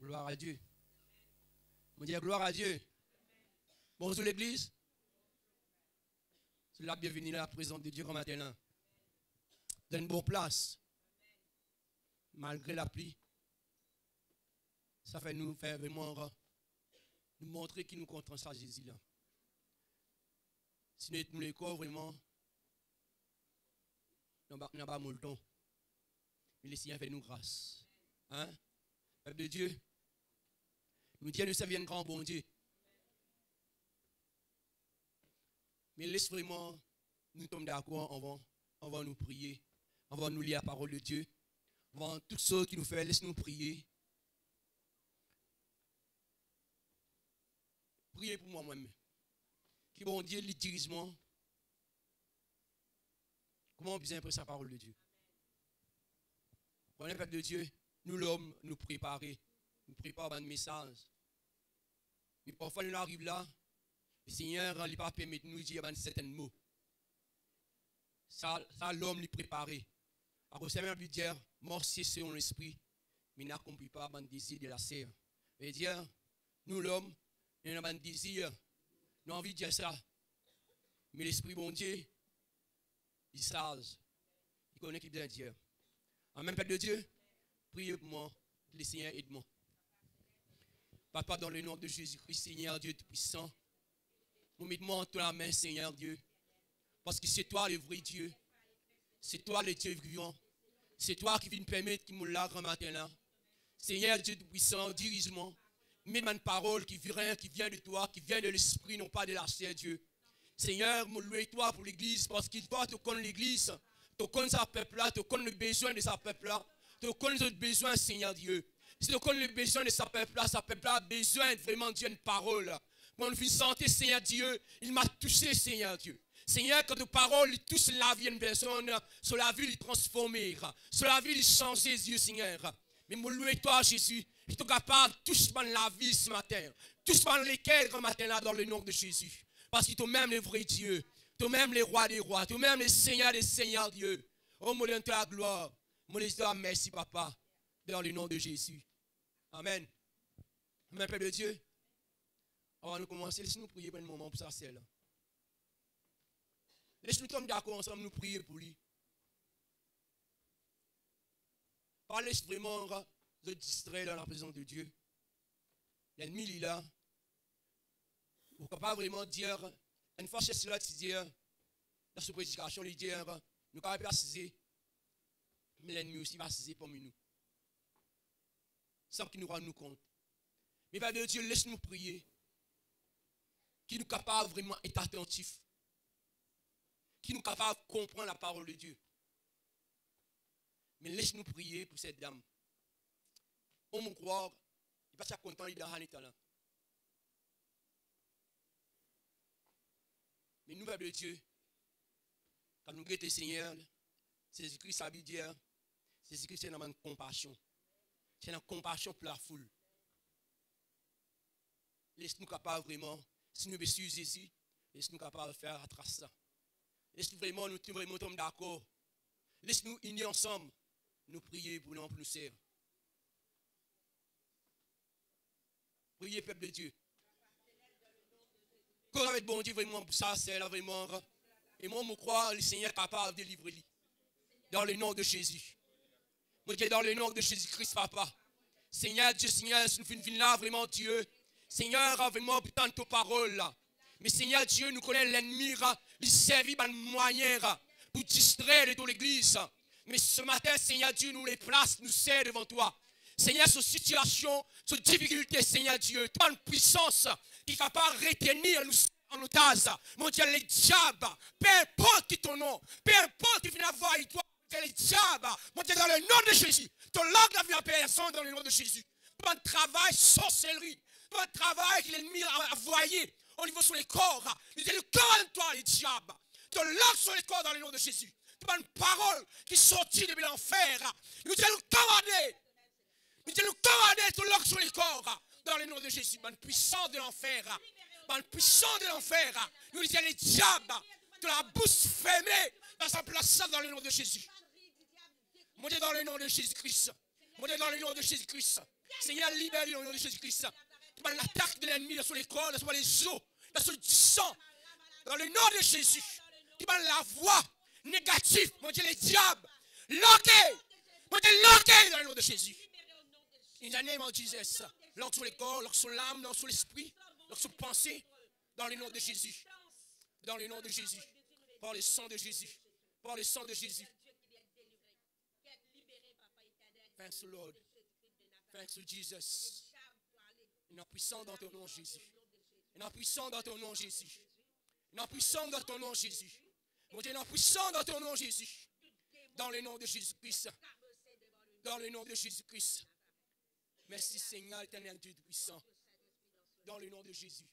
Gloire à Dieu. On dit gloire à Dieu. Bonjour l'église. C'est la bienvenue à la présence de Dieu comme maintenant. Dans une bonne place. Malgré la pluie. Ça fait nous faire vraiment nous montrer qu'il nous compte ça Jésus là. Si nous les corps vraiment, nous n'avons pas le temps. Mais le Seigneur fait nous grâce. Hein? Peuple de Dieu, nous disons nous servir un grand bon Dieu. Mais laisse vraiment, nous sommes d'accord, on va nous prier, on va nous lire la parole de Dieu. Avant tout ce qui nous fait, laisse-nous prier. Priez pour moi-même. Qui bon Dieu, le dirigement. Comment on besoin de sa parole de Dieu? Quand on est peuple de Dieu, nous l'homme, nous préparer. Nous préparons un message. Mais parfois nous arrivons là, le Seigneur ne pas permettre de nous dire certains mots. Ça l'homme lui préparer. Alors, c'est même lui dire, morcier selon l'esprit, mais n'accomplit pas le désir de la chair. Et dire, nous l'homme, nous avons un désir, nous avons envie de dire ça. Mais l'esprit bon Dieu, il sage, il connaît qui vient dire. En même peuple de Dieu, priez pour moi, le Seigneur aide-moi. Papa, dans le nom de Jésus-Christ, Seigneur Dieu Tout-Puissant, nous mettons entre la main, Seigneur Dieu, parce que c'est toi le vrai Dieu, c'est toi le Dieu vivant, c'est toi qui viens nous permettre qu'il nous l'a grand matin là. Seigneur Dieu Tout-Puissant, dirige-moi, mets ma parole qui vient de toi, qui vient de l'esprit, non pas de la chair, Dieu. Seigneur, nous louons toi pour l'église, parce qu'il faut te connaître l'église, te connaître sa peuple là, te connaître le besoin de sa peuple là, te connaître notre besoin, Seigneur Dieu. Si tu connais le besoin de sa peuple là a besoin vraiment de Dieu une parole. Quand on fait santé, Seigneur Dieu, il m'a touché, Seigneur Dieu. Seigneur, quand ta parole touche la vie d'une personne, sur la vie, il transformer, sur la vie, il changer, Dieu, Seigneur. Mais moi, louer toi, Jésus, je suis capable de toucher la vie ce matin. Touche lesquels ce matin là dans le nom de Jésus. Parce que toi-même le vrai Dieu, toi-même les rois des rois, toi-même les seigneurs des seigneurs, Dieu. Oh, mon Dieu, la gloire. Mon Dieu, merci, Papa, dans le nom de Jésus. Amen. Amen, Père de Dieu. On va nous commencer. Laissez-nous prier pour un moment pour ça, c'est là. Laissez-nous tomber d'accord ensemble, nous prier pour lui. Parlez vraiment de distrait dans la présence de Dieu. L'ennemi, il est là. Vous ne pouvez pas vraiment dire, une fois c'est cela, tu dis, dans cette prédication, il dit, nous ne pouvons pas assiser, mais l'ennemi aussi va assiser parmi nous. Sans qu'il nous rende compte. Mais Père de Dieu, laisse-nous prier. Qui nous capable vraiment d'être attentif. Qui nous capable de comprendre la parole de Dieu. Mais laisse-nous prier pour cette dame. On me croit, il va être content, il est dans l'état là. Mais nous, Père de Dieu, quand nous guettons le Seigneur, Jésus-Christ a dit, Jésus-Christ c'est une compassion. C'est une compassion pour la foule. Laisse-nous capables vraiment, si nous sommes Jésus, laisse-nous capables de faire la trace ça. Laisse-nous vraiment tomber d'accord. Laisse-nous unir ensemble, nous prier pour nous servir. Priez, peuple de Dieu. Quand avec bon Dieu, vraiment, pour ça, c'est là vraiment. Et moi, je crois le Seigneur est capable de délivrer lui. Dans le nom de Jésus. Moi, dans le nom de Jésus-Christ, Papa. Seigneur, Dieu, Seigneur, nous venons là, vraiment, Dieu. Seigneur, vraiment, pour tant de paroles là. Mais Seigneur, Dieu, nous connaissons l'ennemi, il servit par moyen pour distraire de l'église. Mais ce matin, Seigneur Dieu, nous les place, nous sert devant toi. Seigneur, cette situation, cette difficulté, Seigneur Dieu, toi une puissance qui est capable de retenir nous en otage. Mon Dieu, les diables, peu importe qui ton nom, peu importe qui vient voir toi, les diables, mon Dieu, dans le nom de Jésus, ton langue n'a vu à personne dans le nom de Jésus. Ton travail, sorcellerie, ton travail que l'ennemi a envoyé au niveau sur les corps, il dit le corps de toi, les diables, ton langue sur les corps dans le nom de Jésus. Tu as une parole qui sortit de l'enfer, nous disons le commander. Nous disons commander ton langue sur les corps dans le nom de Jésus. Bonne puissance de l'enfer. Bonne puissance de l'enfer. Nous disons les diables de la bouche fermée dans sa place dans le nom de Jésus. Mon Dieu, dans le nom de Jésus-Christ. Mon Dieu, dans le nom de Jésus-Christ. Seigneur, libère dans le nom de Jésus-Christ. Par l'attaque de l'ennemi sur les corps, sur les os, sur le sang. Dans le nom de Jésus. Tu parles la voix négative. Mon Dieu, les diables. Loquez. Mon Dieu, loquez dans le nom de Jésus. In the name of Jesus. Loque sur les corps, loque sur l'âme, loque sur l'esprit, loque sur pensée. Dans le nom de Jésus. Dans le nom de Jésus. Par le sang de Jésus. Par le sang de Jésus. Thanks to Lord. Thanks to Jesus. Il est puissant dans ton nom, Jésus. Il est puissant dans ton nom, Jésus. Il est puissant dans ton nom, Jésus. Mon Dieu, il est puissant dans ton nom, Jésus. Dans le nom de Jésus-Christ. Dans le nom de Jésus-Christ. Merci, Seigneur, éternel Dieu puissant. Dans le nom de Jésus.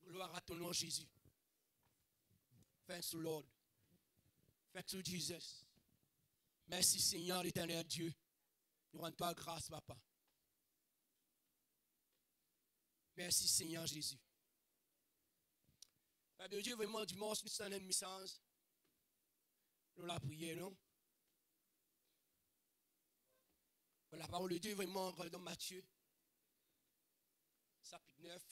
Gloire à ton nom, Jésus. Thanks to Lord. Thanks to Jesus. Merci, Seigneur, éternel Dieu. Nous rendons toi grâce, papa. Merci, Seigneur Jésus. Père de Dieu, vraiment, dimanche, nous sommes un message. Nous la prière, non? La parole de Dieu, vraiment, dans Matthieu, chapitre 9.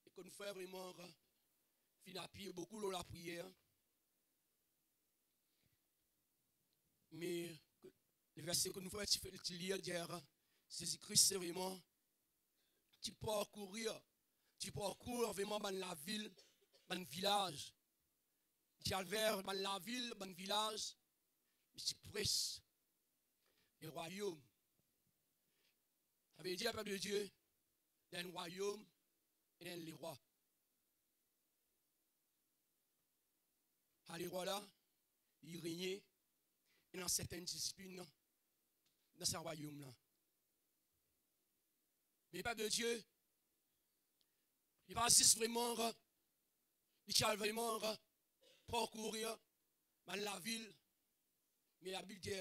Et que nous faisons vraiment, finir à prier beaucoup dans la prière. Mais le verset que nous faisons lire hier, Jésus-Christ, c'est vraiment, tu parcours vraiment dans la ville, dans le village. Tu as vers dans la ville, dans le village, tu presses le royaume. Ça veut dire, peuple de Dieu, dans le royaume et dans les rois. À les rois là, ils régnaient dans certaines disciplines dans ce royaume-là. Mais pas de Dieu, il va vraiment, il va vraiment parcourir dans la ville, mais la Bible dit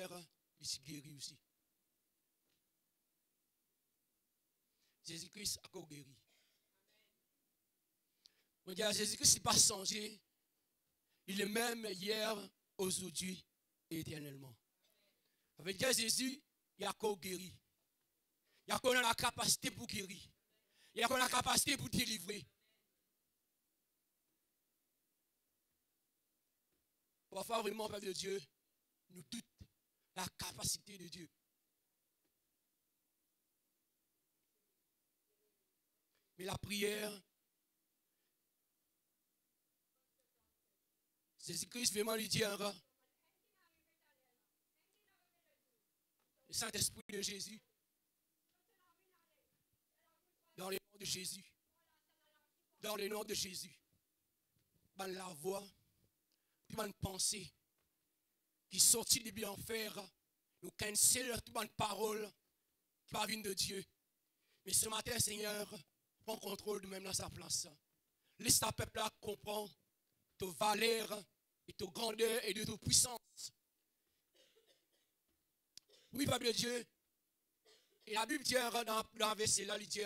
il s'est guéri aussi. Jésus-Christ a guéri. On dit à Jésus-Christ n'est pas changé, il est même hier, aujourd'hui et éternellement. Ça veut dire Jésus, il a guéri. Il a la capacité pour guérir. Il a la capacité pour délivrer. Parfois, vraiment, Père de Dieu, nous doutons la capacité de Dieu. Mais la prière, Jésus-Christ vraiment lui dit le Saint-Esprit de Jésus, dans le nom de Jésus, dans le nom de Jésus, dans la voix, dans la pensée, qui sortit de l'enfer, nous cancellons toute bonne parole qui va venir de Dieu. Mais ce matin, Seigneur, prends contrôle de même dans sa place. Laisse ta peuple là comprendre ta valeur et ta grandeur et de ta puissance. Oui, Père de Dieu. Et la Bible dit dans le verset là, il dit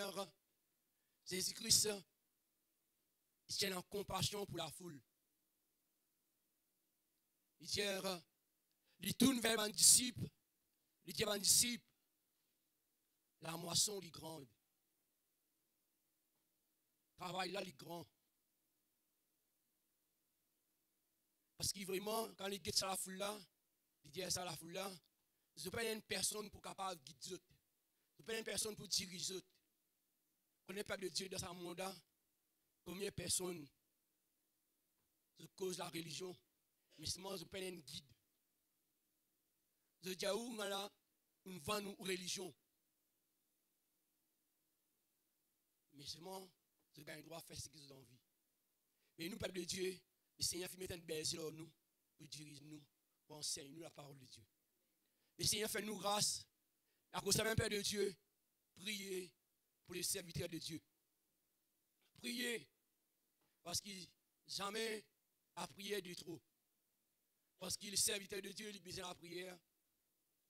Jésus-Christ, il tient en compassion pour la foule. Il dit, il tourne vers un disciple, il dit à un disciple, la moisson est grande. Le travail là, il est grand. Parce qu'il vraiment, quand il guette ça la foule là, il dit ça à la foule là, je ne peux pas une personne pour capable de guider. Je ne peux pas une personne pour diriger. On n'est pas de Dieu dans ce monde. Combien de personnes je cause la religion, mais seulement je peux pas une guide. Je dis à où là, on vend nos religions. Mais seulement je gagne le droit de faire ce que j'ai envie. Mais nous, peuple de Dieu, le Seigneur fait mettre une belle sur nous, pour diriger nous, pour enseigner nous la parole de Dieu. Le Seigneur fait nous grâce. À cause de même, Père de Dieu, priez pour les serviteurs de Dieu. Priez, parce qu'il jamais a prié de trop. Parce qu'il est serviteur de Dieu, il a besoin de la prière.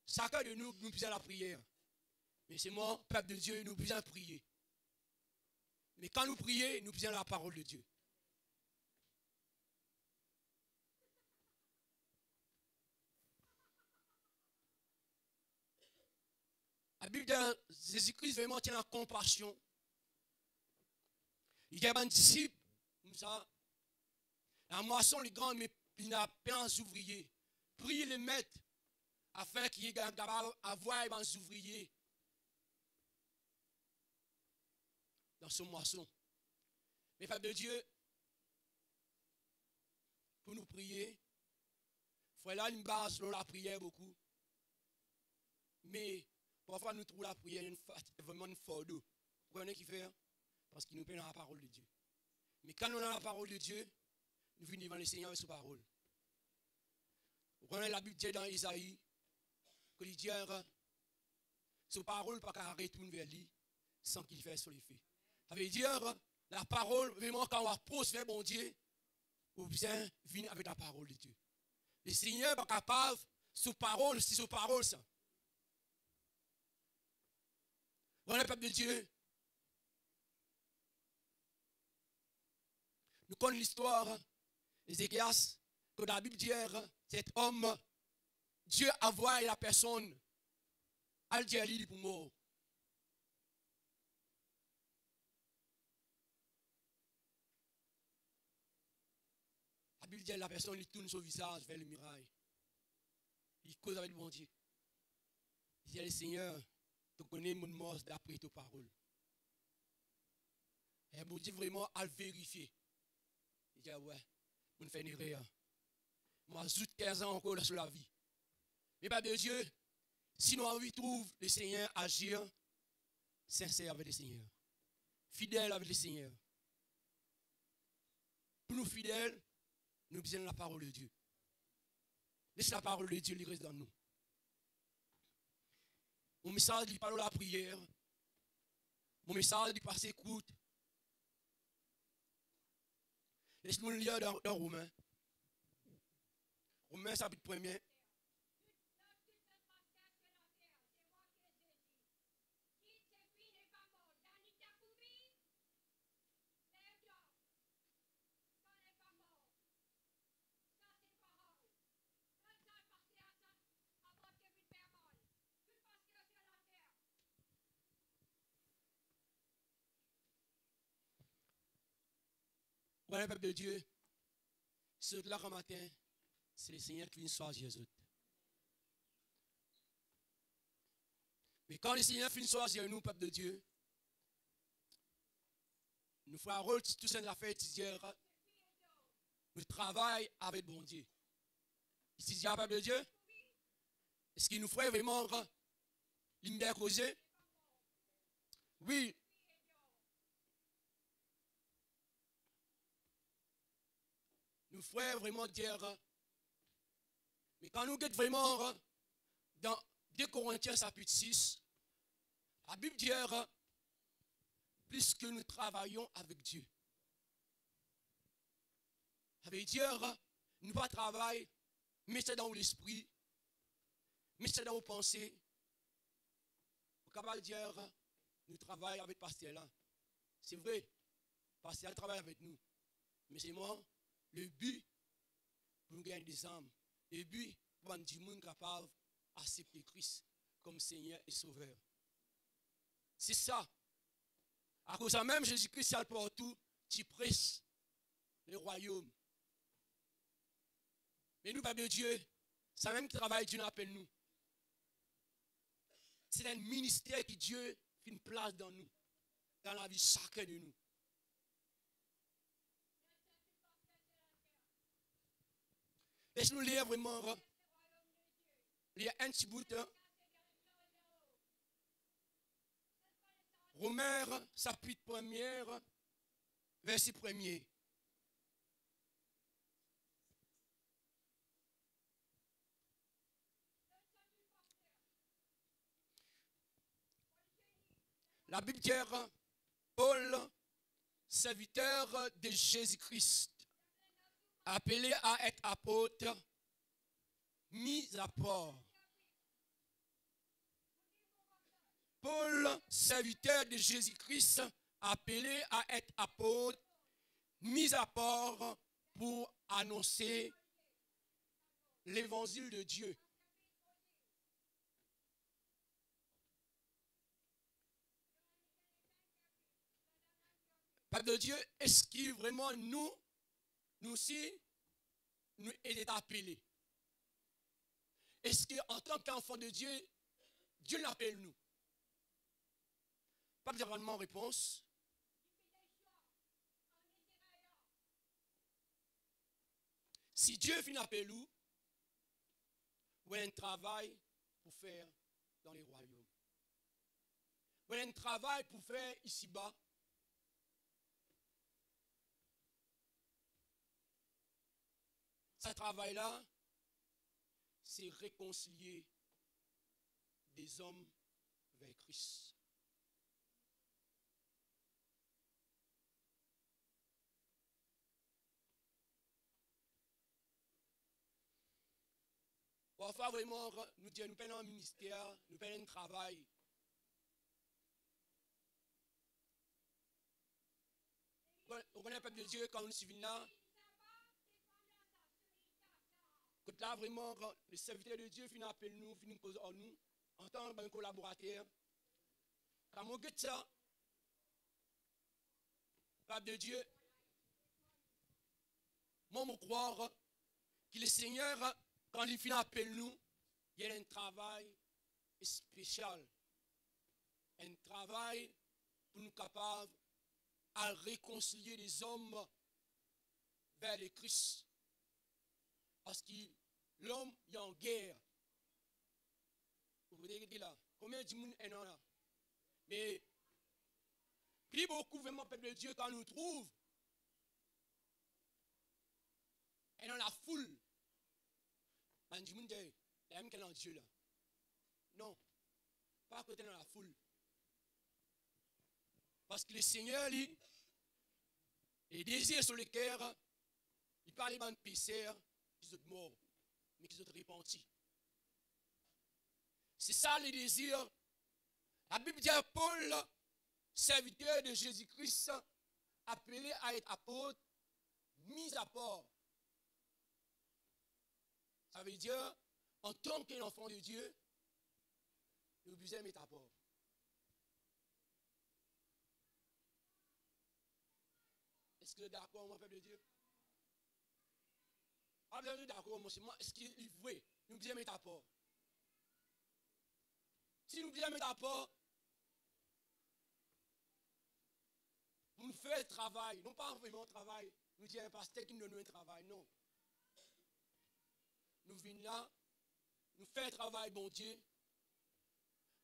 Chacun de nous, nous besoin de la prière. Mais c'est moi, peuple de Dieu, nous besoin de prier. Mais quand nous prions, nous besoin de la parole de Dieu. La Bible dit Jésus-Christ vraiment tient la compassion. Il y a un disciple, comme ça, la moisson est grande, mais il n'a pas d'ouvriers. Priez les maîtres afin qu'il y ait capable d'avoir des ouvriers dans ce moisson. Mais Père de Dieu, pour nous prier, il faut là une base sur la prière beaucoup. Mais parfois nous trouvons la prière vraiment une fardeau. Vous comprenez qui fait? Parce qu'il nous plaît dans la parole de Dieu. Mais quand nous avons la parole de Dieu, nous venons devant le Seigneur avec sa parole. Vous connaissez la Bible dit dans Isaïe que il dit sa parole pas qu'à retourner vers lui sans qu'il fasse sur les faits. Ça veut dire la parole, vraiment quand on va prospérer bon Dieu, ou bien venir avec la parole de Dieu. Le Seigneur n'est pas capable, sous parole, c'est sous parole ça. Vous connaissez le peuple de Dieu? Nous connaissons l'histoire d'Ézéchias, que la Bible dit, cet homme, Dieu a envoyé la personne à le dire pour mort. La Bible dit, la personne il tourne son visage vers le muraille. Il cause avec le bon Dieu. Il dit, le Seigneur, tu connais mon mort d'après tes paroles. Et bon Dieu vraiment à le vérifier. Il dit, ouais, on fait une erreur. Moi, j'ai 15 ans encore sur la vie. Mais pas de Dieu, si nous envie trouve le Seigneur agir, sincère avec le Seigneur. Fidèle avec le Seigneur. Pour nous fidèles, nous besoin de la parole de Dieu. Laisse la parole de Dieu, il reste dans nous. Mon message, il parle de la prière. Mon message, il passe écoute. Laisse-nous le lire dans Romains. Romains, chapitre 1er. Voilà, peuple de Dieu, ce là comme matin, c'est le Seigneur qui vient choisir Jésus. Mais quand le Seigneur vient choisir nous, peuple de Dieu, nous ferons un rôle tout ça la fête hier. Nous travaillons avec bon Dieu. Ici, peuple de Dieu, est-ce qu'il nous ferait vraiment l'immédiat causer? Oui. Nous ferait vraiment dire, mais quand nous sommes vraiment dans 2 Corinthiens chapitre 6, la Bible dit, plus que nous travaillons avec Dieu. Ça veut dire, nous pas travailler, mais c'est dans l'esprit, mais c'est dans vos pensées. Vous pouvez pas dire, nous travaillons avec Pasteur là. C'est vrai, Pasteur travaille avec nous. Mais c'est moi, le but pour nous gagner des âmes, le but pour rendre du monde capable d'accepter Christ comme Seigneur et Sauveur. C'est ça. À cause de ça même, Jésus-Christ est partout, tu prêches le royaume. Mais nous, peuple de Dieu, c'est même travail Dieu nous appelle nous. C'est un ministère que Dieu fait une place dans nous, dans la vie de chacun de nous. Laisse-nous lire vraiment, lire un petit bout. Romains, chapitre 1er, verset 1er. La Bible dit, Paul, serviteur de Jésus-Christ, appelé à être apôtre, mis à part. Paul, serviteur de Jésus-Christ, appelé à être apôtre, mis à part pour annoncer l'évangile de Dieu. Peuple de Dieu, est-ce que vraiment nous aussi, nous est appelés? Est-ce qu'en tant qu'enfant de Dieu, Dieu l'appelle nous? Pas de rendement réponse. Si Dieu finit appel nous, il y a un travail pour faire dans les royaumes. Il y a un travail pour faire ici-bas. Ce travail-là, c'est réconcilier des hommes vers Christ. Parfois, vraiment, nous prenons un ministère, nous prenons un travail. On connaît le peuple de Dieu quand nous suivons là. Quand là, vraiment, le serviteur de Dieu finit appel nous, finit cause en nous, en tant que collaborateur. Quand on regarde ça, le peuple de Dieu, moi, je crois que le Seigneur, quand il finit appel nous, il y a un travail spécial. Un travail pour nous capables à réconcilier les hommes vers le Christ. Parce que l'homme est en guerre. Vous voyez là, combien de monde est là? Mais plus beaucoup vraiment peuple de Dieu quand nous trouve, et dans la foule, on dit, il y a même qu'elle en Dieu là. Non, pas à côté dans la foule. Parce que le Seigneur, lui, les désirs sur le cœur, il parle de pécheurs qui sont morts, mais qui sont repentis. C'est ça le désir. La Bible dit à Paul, serviteur de Jésus-Christ, appelé à être apôtre, mis à part. Ça veut dire, en tant qu'enfant de Dieu, nous devons mettre à part. Est-ce que vous êtes d'accord, mon peuple de Dieu? Ah, vous êtes d'accord, moi, est-ce qu'il est vrai? Nous devons mettre à part. Si nous devons mettre à part, nous faisons le travail, non pas vraiment le travail, nous disons un pasteur qui nous donne un travail, non. Nous venons là, nous faisons le travail, bon Dieu.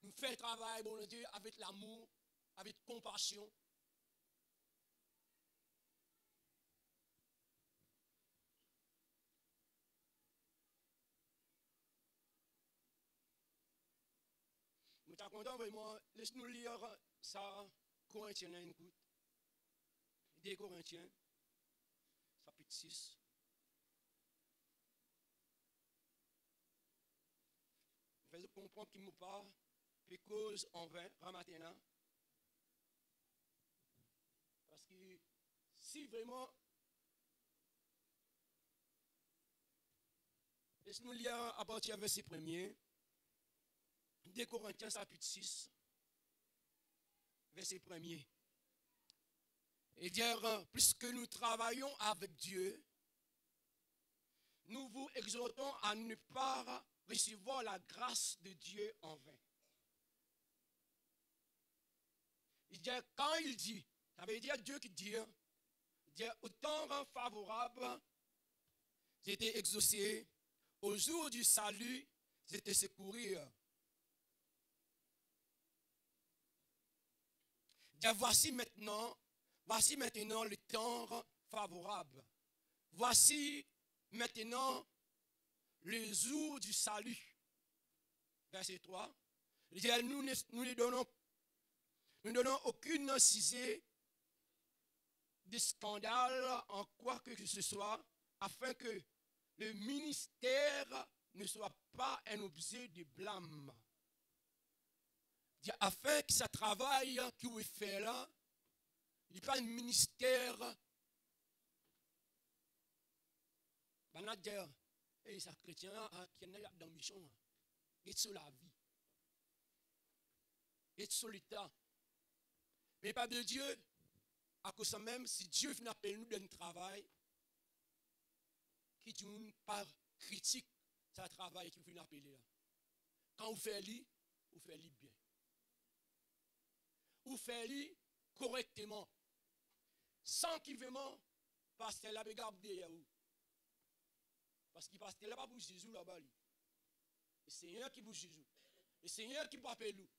Nous faisons le travail, bon Dieu, avec l'amour, avec compassion. Nous sommes contents vraiment, laisse-nous lire ça, Corinthiens, écoute. 2 Corinthiens, chapitre 6. Fais-vous comprendre qu'il ne m'a pas fait cause en vain, maintenant. Parce que si vraiment, laisse-nous lire à partir du verset 1er, 2 Corinthiens, chapitre 6, verset 1er. Et dire, puisque nous travaillons avec Dieu, nous vous exhortons à ne pas recevoir la grâce de Dieu en vain. Il dit, quand il dit, ça veut dire Dieu qui dit au temps favorable, j'étais exaucé, au jour du salut, j'étais secouru. Il dit, voici maintenant le temps favorable. Voici maintenant le jour du salut. Verset 3. Il dit, nous ne donnons aucune cisée de scandale en quoi que ce soit, afin que le ministère ne soit pas un objet de blâme. Afin que ça travaille qui vous fait là, il n'y a pas un ministère. Ben là, dire, et ça chrétien qui est dans la mission, il est sur la vie, il est sur l'état. Mais pas de Dieu, À cause de ça même, si Dieu vient appeler nous d'un travail, qui dit par critique, c'est un travail qui vient appeler là. Quand vous faites lui, vous faites lui bien. Vous faites lui correctement. Sans qu'il vraiment passe la regarde derrière vous. Parce qu'il passe là-bas pour Jésus là-bas. Le Seigneur qui pour Jésus. Le Seigneur qui pour appeler nous.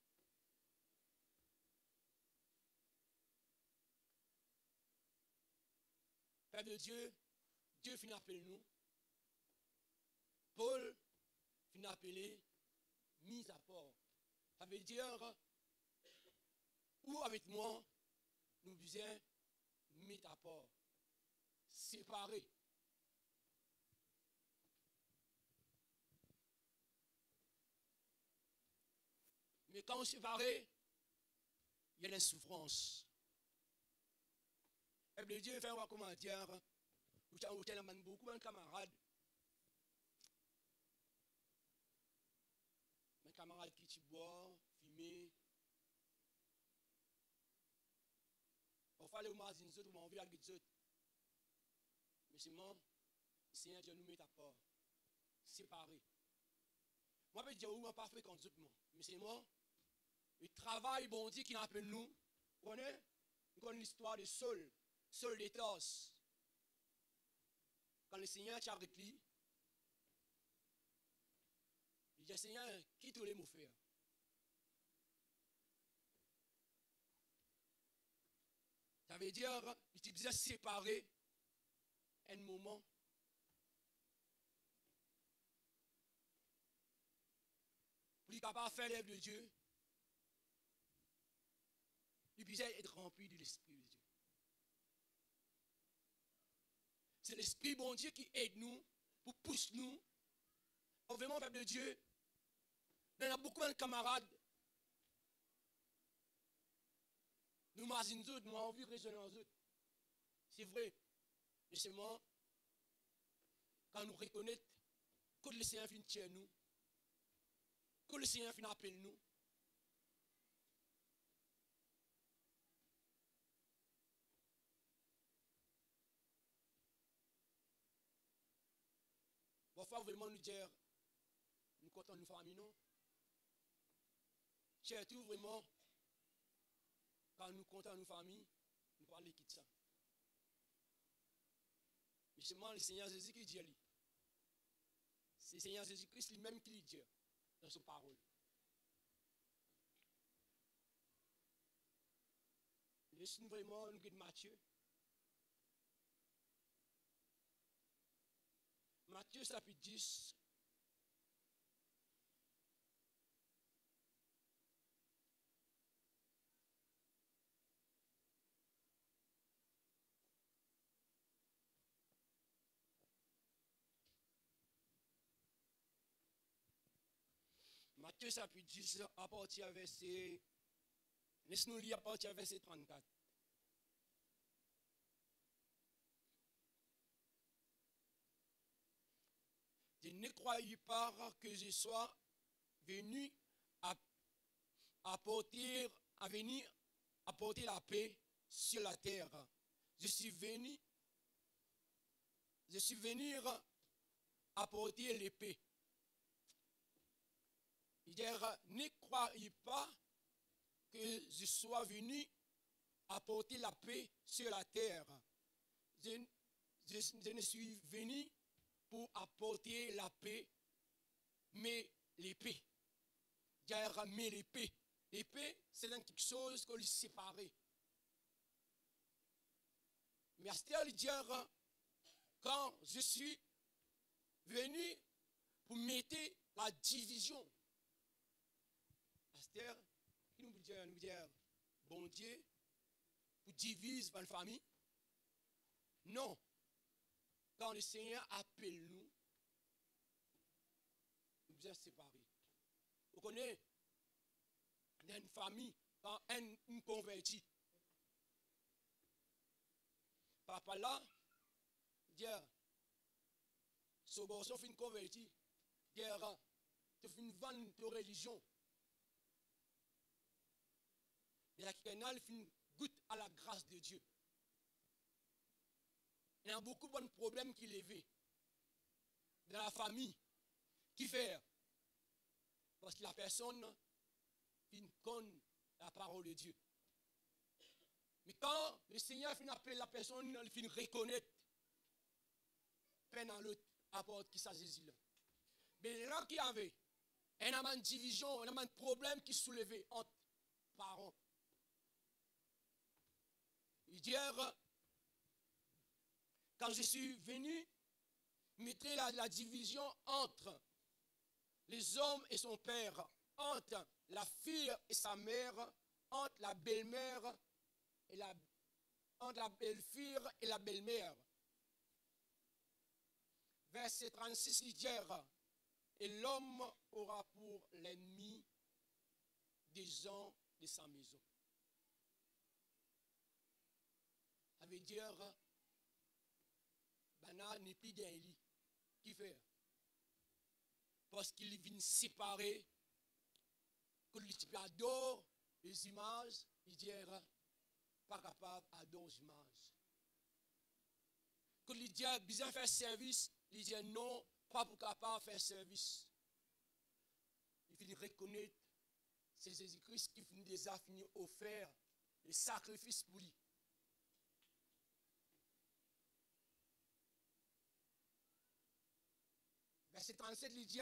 Père de Dieu, Dieu finit appeler nous. Paul finit appeler mise à part. Ça veut dire, ou avec moi, nous disons mis à part, séparés. Mais quand on est séparé, il y a des souffrances. Et le Dieu fait un commentaire, vous avez beaucoup de camarades. Mes camarades qui boivent, fument. Parfois, les gens disent, on envie avec les autres. Mais c'est moi, le Seigneur Dieu nous met à part, séparés. Moi, je peux dire, on pas fait comme d'autres, mais c'est moi. Le travail, bon Dieu, qui appelle nous. Vous connaissez l'histoire de Saul, Saul de Tarse. Quand le Seigneur t'a avec lui, il dit, Seigneur, qui tous les mots faire? Ça veut dire, il te disait séparer un moment. Pour qu'il capable de faire l'œuvre de Dieu, il disait être rempli de l'Esprit de Dieu. C'est l'Esprit bon Dieu qui aide nous, pour pousser nous, pour vraiment faire de Dieu. Il y a beaucoup de camarades. Nous imaginons d'autres, nous avons envie de raisonner en autres. C'est vrai. Mais c'est moi, quand nous reconnaissons que le Seigneur vient tirer nous, que le Seigneur vient appeler nous, parfois vraiment nous dire, nous comptons nos familles, non? Surtout vraiment, quand nous comptons nos familles, nous parlons de ça. Mais seulement le Seigneur Jésus qui dit, c'est le Seigneur Jésus-Christ lui-même qui le dit dans sa parole. Laissez-nous vraiment nous guider Matthieu. Matthieu chapitre 10. Matthieu chapitre 10, à partir du verset. Laisse-nous lire à partir du verset 34. Je ne croyez pas que je sois venu apporter la paix sur la terre. Je suis venu apporter l'épée. Il dit, ne croyez pas que je sois venu apporter la paix sur la terre. Je ne suis venu pour apporter la paix, mais l'épée. Mais l'épée. L'épée, c'est quelque chose qu'on lui sépare. Mais Esther lui dit, quand je suis venu pour mettre la division, Esther, il nous dit, bon Dieu, pour diviser une famille. Non. Quand le Seigneur appelle nous, nous devons séparer. Vous connaissez, dans une famille, quand un converti, papa là, dit, ce garçon fait une converti, dit, tu fais une vente de religion. Et la canal fait une goutte à la grâce de Dieu. Il y a beaucoup de problèmes qui lèvent dans la famille. Qui fait? Parce que la personne qui connaît la parole de Dieu. Mais quand le Seigneur finit appeler la personne, il finit reconnaître peine dans l'autre apporte qui s'agit là. Mais là qui avait une division, un problème qui soulevait entre parents. Hier, quand je suis venu, mettre la division entre les hommes et son père, entre la fille et sa mère, entre la belle-mère et entre la belle-fille et la belle-mère. Verset 36, il dit, et l'homme aura pour l'ennemi des gens de sa maison. Ça veut dire, Bana n'est plus d'un lit. Qui fait? Parce qu'il vient séparer, que il adore les images, il dit, pas capable d'adorer les images. Quand il dit, besoin faire service, il dit, non, pas pour capable de faire service. Il finit reconnaître, c'est Jésus-Christ qui finit déjà fini offert le sacrifice pour lui. Verset 37, il dit,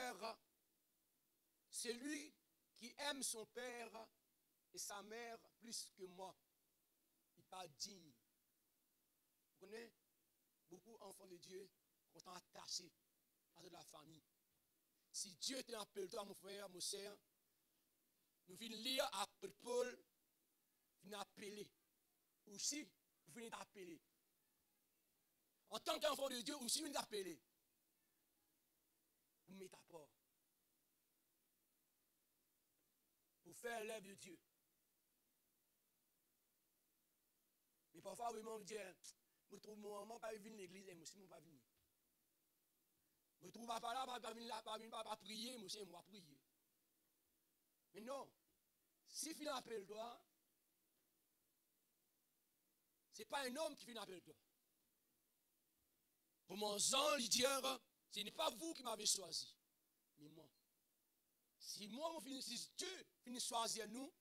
c'est lui qui aime son père et sa mère plus que moi. Il n'est pas digne. Vous connaissez, beaucoup d'enfants de Dieu sont attachés à la famille. Si Dieu t'appelle, toi, mon frère, mon sœur, nous venons lire à Paul, nous venons appeler. Aussi, vous venez d'appeler. En tant qu'enfant de Dieu, aussi, vous venez d'appeler. Vous mettez à part. Pour faire l'œuvre de Dieu. Mais parfois, vraiment, dire, je trouve mon maman pas venir à l'église, et moi aussi, je ne vais pas venir. Je trouve pas là, pas venir là, pas prier, moi aussi, je vais prier. Mais non, si tu appelles toi, ce n'est pas un homme qui vient appeler toi. Pour mon sang, il dit, ce n'est pas vous qui m'avez choisi, mais moi. Si moi, si Dieu finit choisir nous,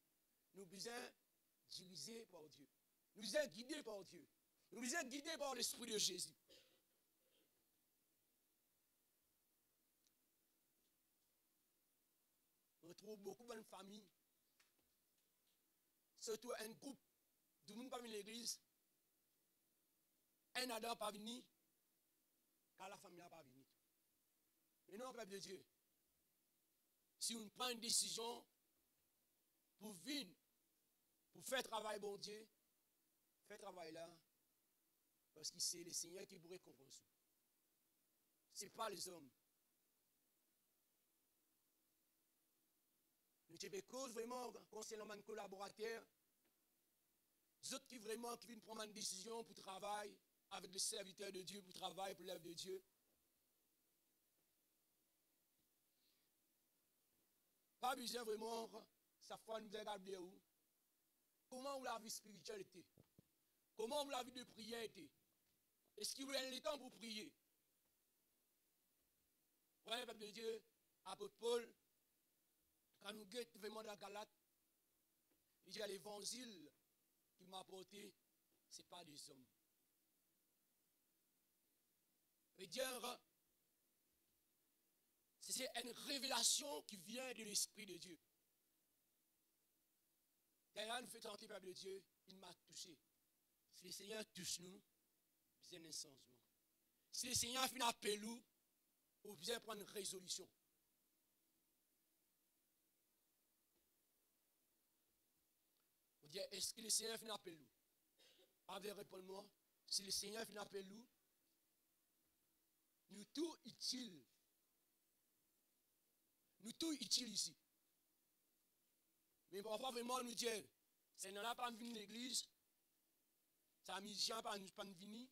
nous besoin diriger par Dieu. Nous besoin guider par Dieu. Nous besoin guider par l'Esprit de Jésus. On retrouve beaucoup de familles, surtout un groupe, tout le monde pas venu à l'église, un Adam pas venu, car la famille n'a pas venu. Mais non, peuple de Dieu, si on prend une décision pour vivre, pour faire travail bon Dieu, faites travail là, parce que c'est le Seigneur qui vous récompense. Ce n'est pas les hommes. Nous avons cause vraiment concernant un collaborateur, les autres qui vraiment qui viennent prendre une décision pour travailler avec les serviteurs de Dieu, pour travailler pour l'œuvre de Dieu. Pas besoin vraiment, sa foi nous regarder où. Comment la vie spirituelle était? Comment la vie de prière était? Est-ce qu'il y a le temps pour prier? Prenez le peuple de Dieu, apôtre Paul, quand nous guettons vraiment dans la Galate, il dit à l'évangile qu'il m'a apporté, ce n'est pas des hommes. Et dire, c'est une révélation qui vient de l'Esprit de Dieu. D'ailleurs, nous fait tenter peuple de Dieu, il m'a touché. Si le Seigneur touche nous, c'est un changement. Si le Seigneur finit appel nous, on vient prendre une résolution. On dit, est-ce que le Seigneur finit appel nous? Avec répondre-moi, si le Seigneur finit appel nous, nous tout utile. Nous tout utile ici. Mais parfois vraiment nous dire, c'est n'a pas venu à l'église, sa mission pas venir.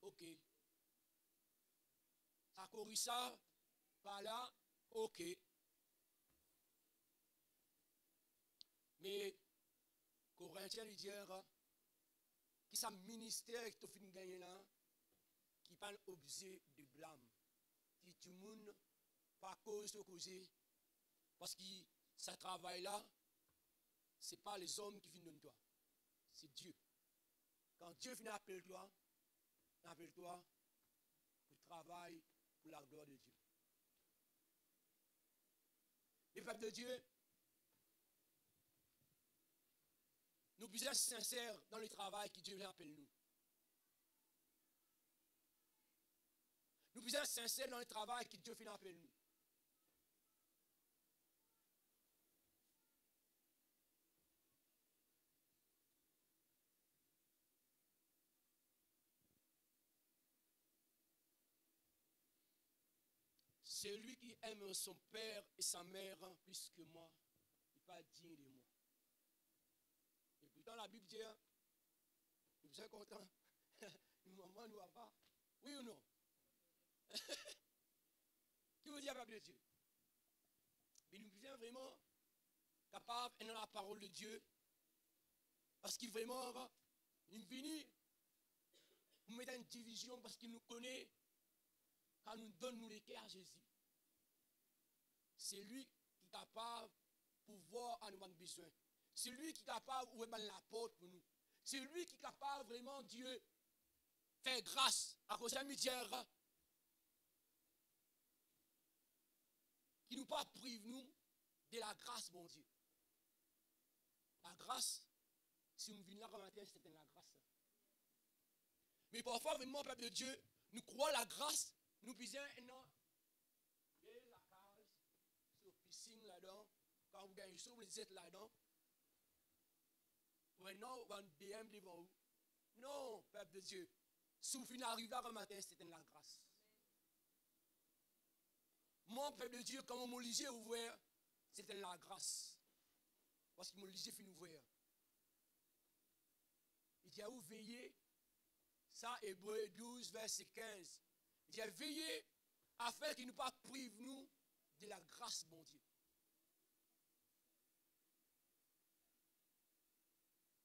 Ok. Ça corrige ça, par là, ok. Mais Corinthiens lui dit, qui sa ministère qui fin gagné là, qui pas objet de blâme. Qui tout le monde pas cause de causer. Parce que ce travail-là, ce n'est pas les hommes qui viennent de toi. C'est Dieu. Quand Dieu vient appeler toi, appelle-toi pour travailler pour la gloire de Dieu. Les peuples de Dieu, nous puissions être sincères dans le travail que Dieu vient appeler nous. Nous puissions être sincères dans le travail que Dieu vient appeler nous. Celui qui aime son père et sa mère plus que moi, il n'est pas digne de moi. Et pourtant la Bible dit, nous sommes contents, maman nous a pas. Oui ou non? Qui vous dit la parole de Dieu? Mais nous sommes vraiment capables d'être dans la parole de Dieu. Parce qu'il vraiment, nous venons nous mettre une division parce qu'il nous connaît, quand nous donne nous les cœurs à Jésus. C'est lui qui est capable de pouvoir à nous avoir besoin. C'est lui qui est capable d'ouvrir la porte pour nous. C'est lui qui est capable vraiment, Dieu, faire grâce à cause de misère qui nous pas prive nous de la grâce, mon Dieu. La grâce, si nous venons là comme matin, c'était la grâce. Mais parfois, vraiment, peuple de Dieu, nous croyons la grâce, nous disons, non, la case, sur piscine là-dedans, quand vous gagnez ça, vous êtes là-dedans. Maintenant, vous avez un BM devant vous. Non, peuple de Dieu, si vous venez arriver là comme matin, c'était la grâce. Moi, peuple de Dieu, quand mon lycée est ouvert, c'était la grâce. Parce que mon lycée finit ouvert. Il dit à vous veiller, ça, Hébreu 12, verset 15. Il dit à veiller afin qu'il ne pas prive nous de la grâce, mon Dieu.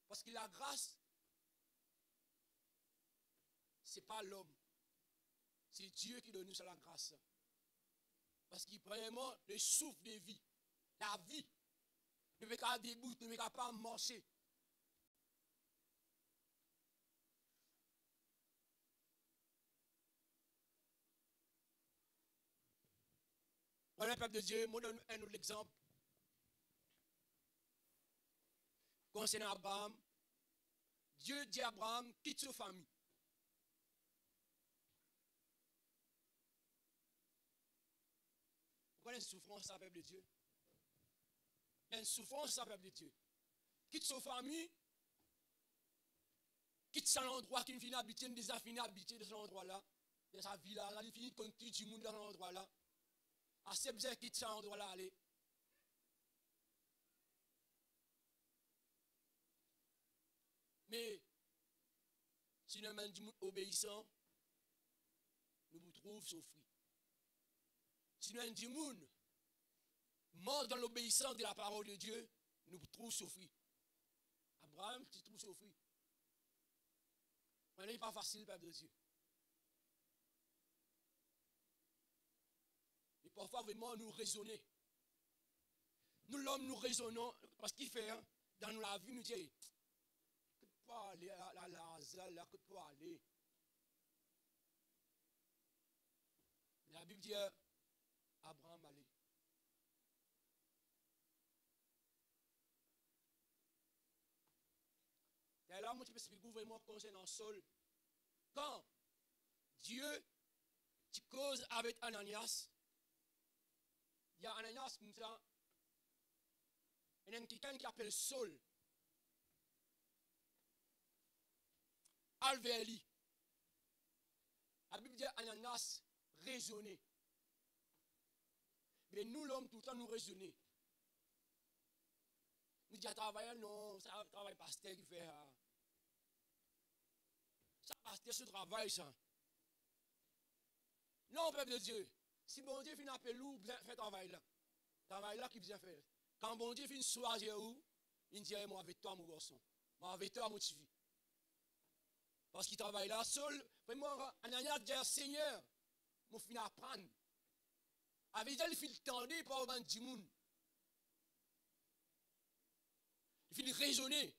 Parce que la grâce, ce n'est pas l'homme. C'est Dieu qui donne nous la grâce. Parce qu'il vraiment le souffle de vie, la vie, ne peut pas debout, ne peut pas marcher. Voilà, peuple de Dieu, moi donne un autre exemple. Concernant Abraham, Dieu dit à Abraham, quitte sa famille. Vous connaissez une souffrance, ça, peuple de Dieu? Il y a une souffrance, ça, peuple de Dieu. Quitte sa famille, quitte son endroit qu'il finit habiter, il a fini habiter dans cet endroit-là, dans sa vie-là, il finit conquérir du monde dans cet endroit-là. Assez bien quitte cet endroit-là, aller. Mais, si nous sommes du monde obéissant, nous vous trouvons souffrir. Si nous sommes du monde mort dans l'obéissance de la parole de Dieu, nous vous trouvons souffrir. Abraham, tu trouves souffrir. Ce n'est pas facile, peuple de Dieu. Et parfois, vraiment, nous raisonnons. Nous, l'homme, nous raisonnons, parce qu'il fait, hein, dans la vie, nous dit, que pas aller à la Lazare, là, que pas aller. La Bible dit, Abraham allait. Et là, moi, je peux expliquer vraiment concernant Saul. Quand Dieu, tu causes avec Ananias, il y a Ananias comme ça, il y a quelqu'un qui appelle Saul. Alvéli. La Bible dit Ananias raisonner. Mais nous, l'homme, tout le temps, nous raisonnons. Nous disons, travailler, non, ça travaille pasteur qui fait. Ça pasteur ce travail, ça. Non, peuple de Dieu. Si bon Dieu finit appeler nous, fait travail là. Travail là qui vient faire. Quand bon Dieu finit choisir où, il dit, moi avec toi, mon garçon. Moi avec toi, mon petit. Parce qu'il travaille là seul. Vraiment, Ananias dit, Seigneur, mon fin apprendre. Avec elle, il fait le tendre par au du monde. Il fait raisonner.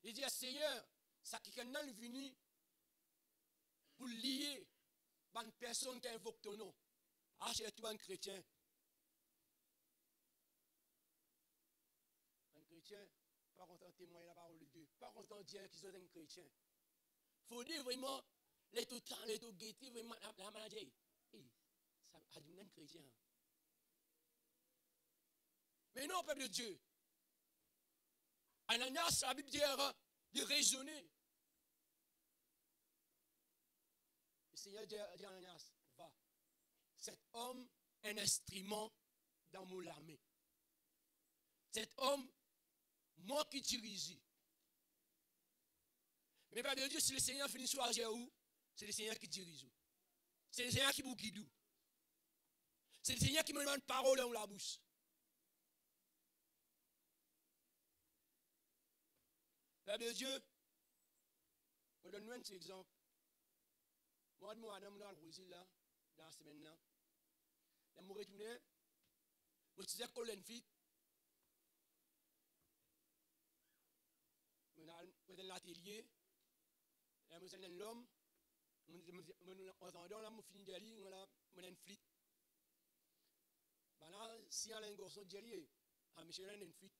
Il dit, Seigneur, ça qui est venu pour lier une personne qui invoque ton nom. Ah, c'est un chrétien. Un chrétien, pas content témoigner la parole de Dieu. Pas content dire qu'ils sont un chrétien. Il faut dire vraiment, les tout temps, les tout gaieté, vraiment, la maladie. Ça a dit un chrétien. Mais non, peuple de Dieu. Ananias, la Bible dit de raisonner. Le Seigneur dit à Ananias, va. Cet homme est un instrument dans mon armée. Cet homme, moi qui dirige. Mais peuple de Dieu, si le Seigneur finit choisir où, c'est le Seigneur qui dirige. C'est le Seigneur qui vous guide. C'est le Seigneur qui me donne parole dans la bouche. Peuple de Dieu, je donne un petit exemple. Moi, je suis dans le Brésil, là, dans la semaine là. Je me retourne, je suis dans une fille. Je suis dans l'atelier. Je suis dans l'homme. Je suis dans je finis d'aller, je suis dans une flûte. Là, si on a un garçon derrière, je suis dans une flûte.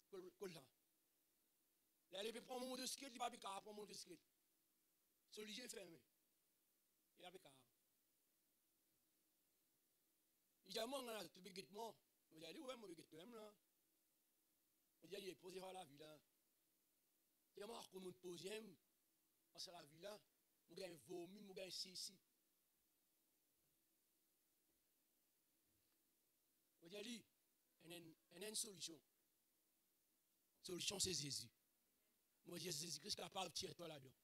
Là, il peut prendre mon motocyclette, il ne va pas prendre mon motocyclette. Son lit est fermé. Il a pas carré. Il dit à moi, tu peux guetter moi. Je dis, ouais, moi, je guette même là. Je dis, il est posé à la vue là. Il dit, moi, comment poser, parce que la vue là, je gagne vomi, je gagne ici. Je dis, il y a une solution. La solution, c'est Jésus. Moi, Jésus-Christ est capable de tirer toi là-dedans.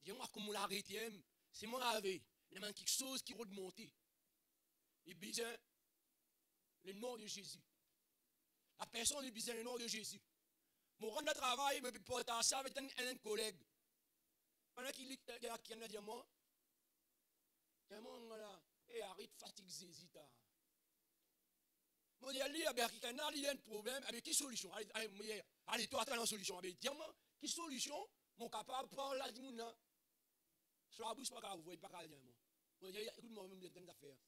Dis-moi comment l'arrêter, c'est moi avec. Il y a quelque chose qui remonte. Il besoin le nom de Jésus. La personne a besoin le nom de Jésus. Mon rendre le travail, je peux porter ça avec un collègue. Pendant qu'il a dit à moi, arrête fatigue Jésus. Moi, je dis, il y a un problème, avec quelle solution? Allez, toi, tu as une solution. Dis-moi, quelle solution mon capable de prendre la dimoune? Sur la bouche, pas grave, vous voyez pas grave. Moi, je dis, écoute-moi, même des affaires.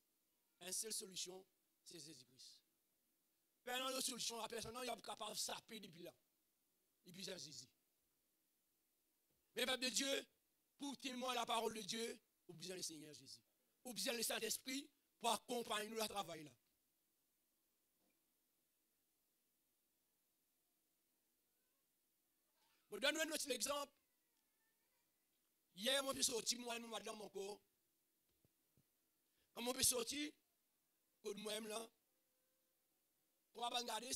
Une seule solution, c'est Jésus-Christ. Pas une autre solution, la personne n'est pas capable de saper depuis là. Et puis c'est Jésus. Mais peuple de Dieu, pour témoigner la parole de Dieu, vous besoin le Seigneur Jésus. Vous besoin le Saint-Esprit pour accompagner nous dans le travail là. Je donne un autre exemple. Hier, je suis sorti, moi, dans mon corps. Quand je suis sorti, pour moi-même là, pour regarder,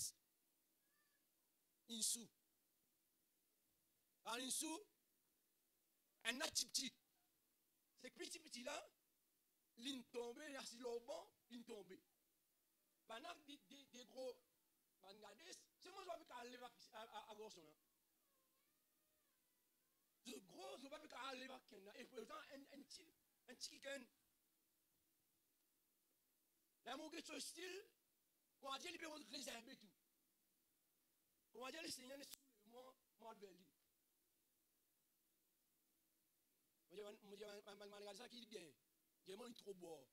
une sou. En une sou, un petit. C'est petit là, il tombe, il y a si le bon, il tombe. Pendant des gros, regardez, c'est moi qui vais aller à gauche là. De gros, je ne vais pas aller à Kenya. Et pourtant, un petit qui la mon question style, comment dire, il peut réserver tout. Comment dire, le Seigneur est sous moi de lui. Je dis, ça qui dit bien. Je dis, trop beau.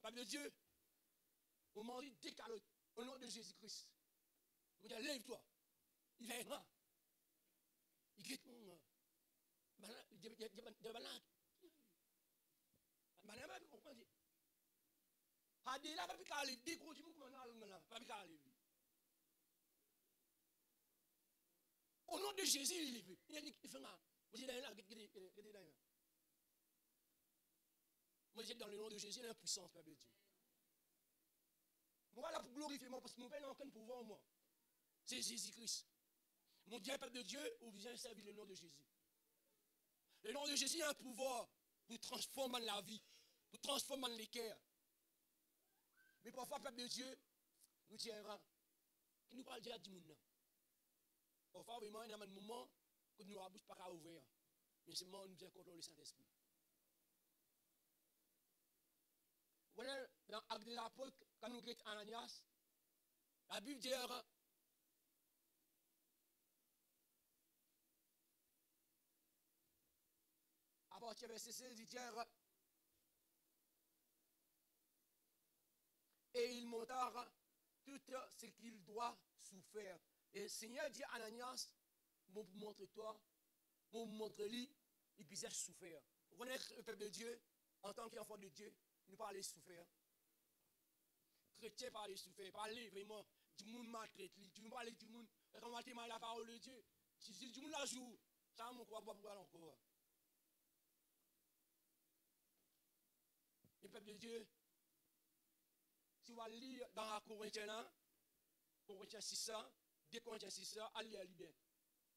Peuple de Dieu, au moment où décale au nom de Jésus-Christ. Je dis, lève-toi. Il viendra. Il quitte mon. Au nom de Jésus, il fait là. Moi, je dis dans le nom de Jésus, il y a une puissance, peuple de Dieu. Moi, là pour glorifier moi, parce que mon Père n'a aucun pouvoir en moi. C'est Jésus-Christ. Mon Dieu, peuple de Dieu, ou vient servir le nom de Jésus. Le nom de Jésus a un pouvoir pour transformer la vie, pour transformer les cœurs. Mais parfois, peuple de Dieu, nous dirons, qui nous parle déjà du monde. Parfois, vraiment, il y a un moment que nous n'avons pas qu'à ouvrir. Mais c'est moi, nous bien contrôler le Saint-Esprit. Voilà, dans l'acte de l'apôtre, quand nous regardons Ananias, la Bible dit, à partir de verset 16, il dit, et il montra tout ce qu'il doit souffrir. Et le Seigneur dit à Ananias, bon, pour montrer toi, bon, pour montrer lui, il puisse souffrir. Vous connaissez le peuple de Dieu, en tant qu'enfant de Dieu, nous parlons souffrir. Chrétien parler souffrir, parler vraiment du monde maltraité, du parler du monde, comment tu la parole de Dieu. Si du monde la joue, ça mon croit pas pour encore. Le peuple de Dieu, si vous allez lire dans la Corinthiens, Corinthiens 600, 2 Corinthiens 600, allez bien.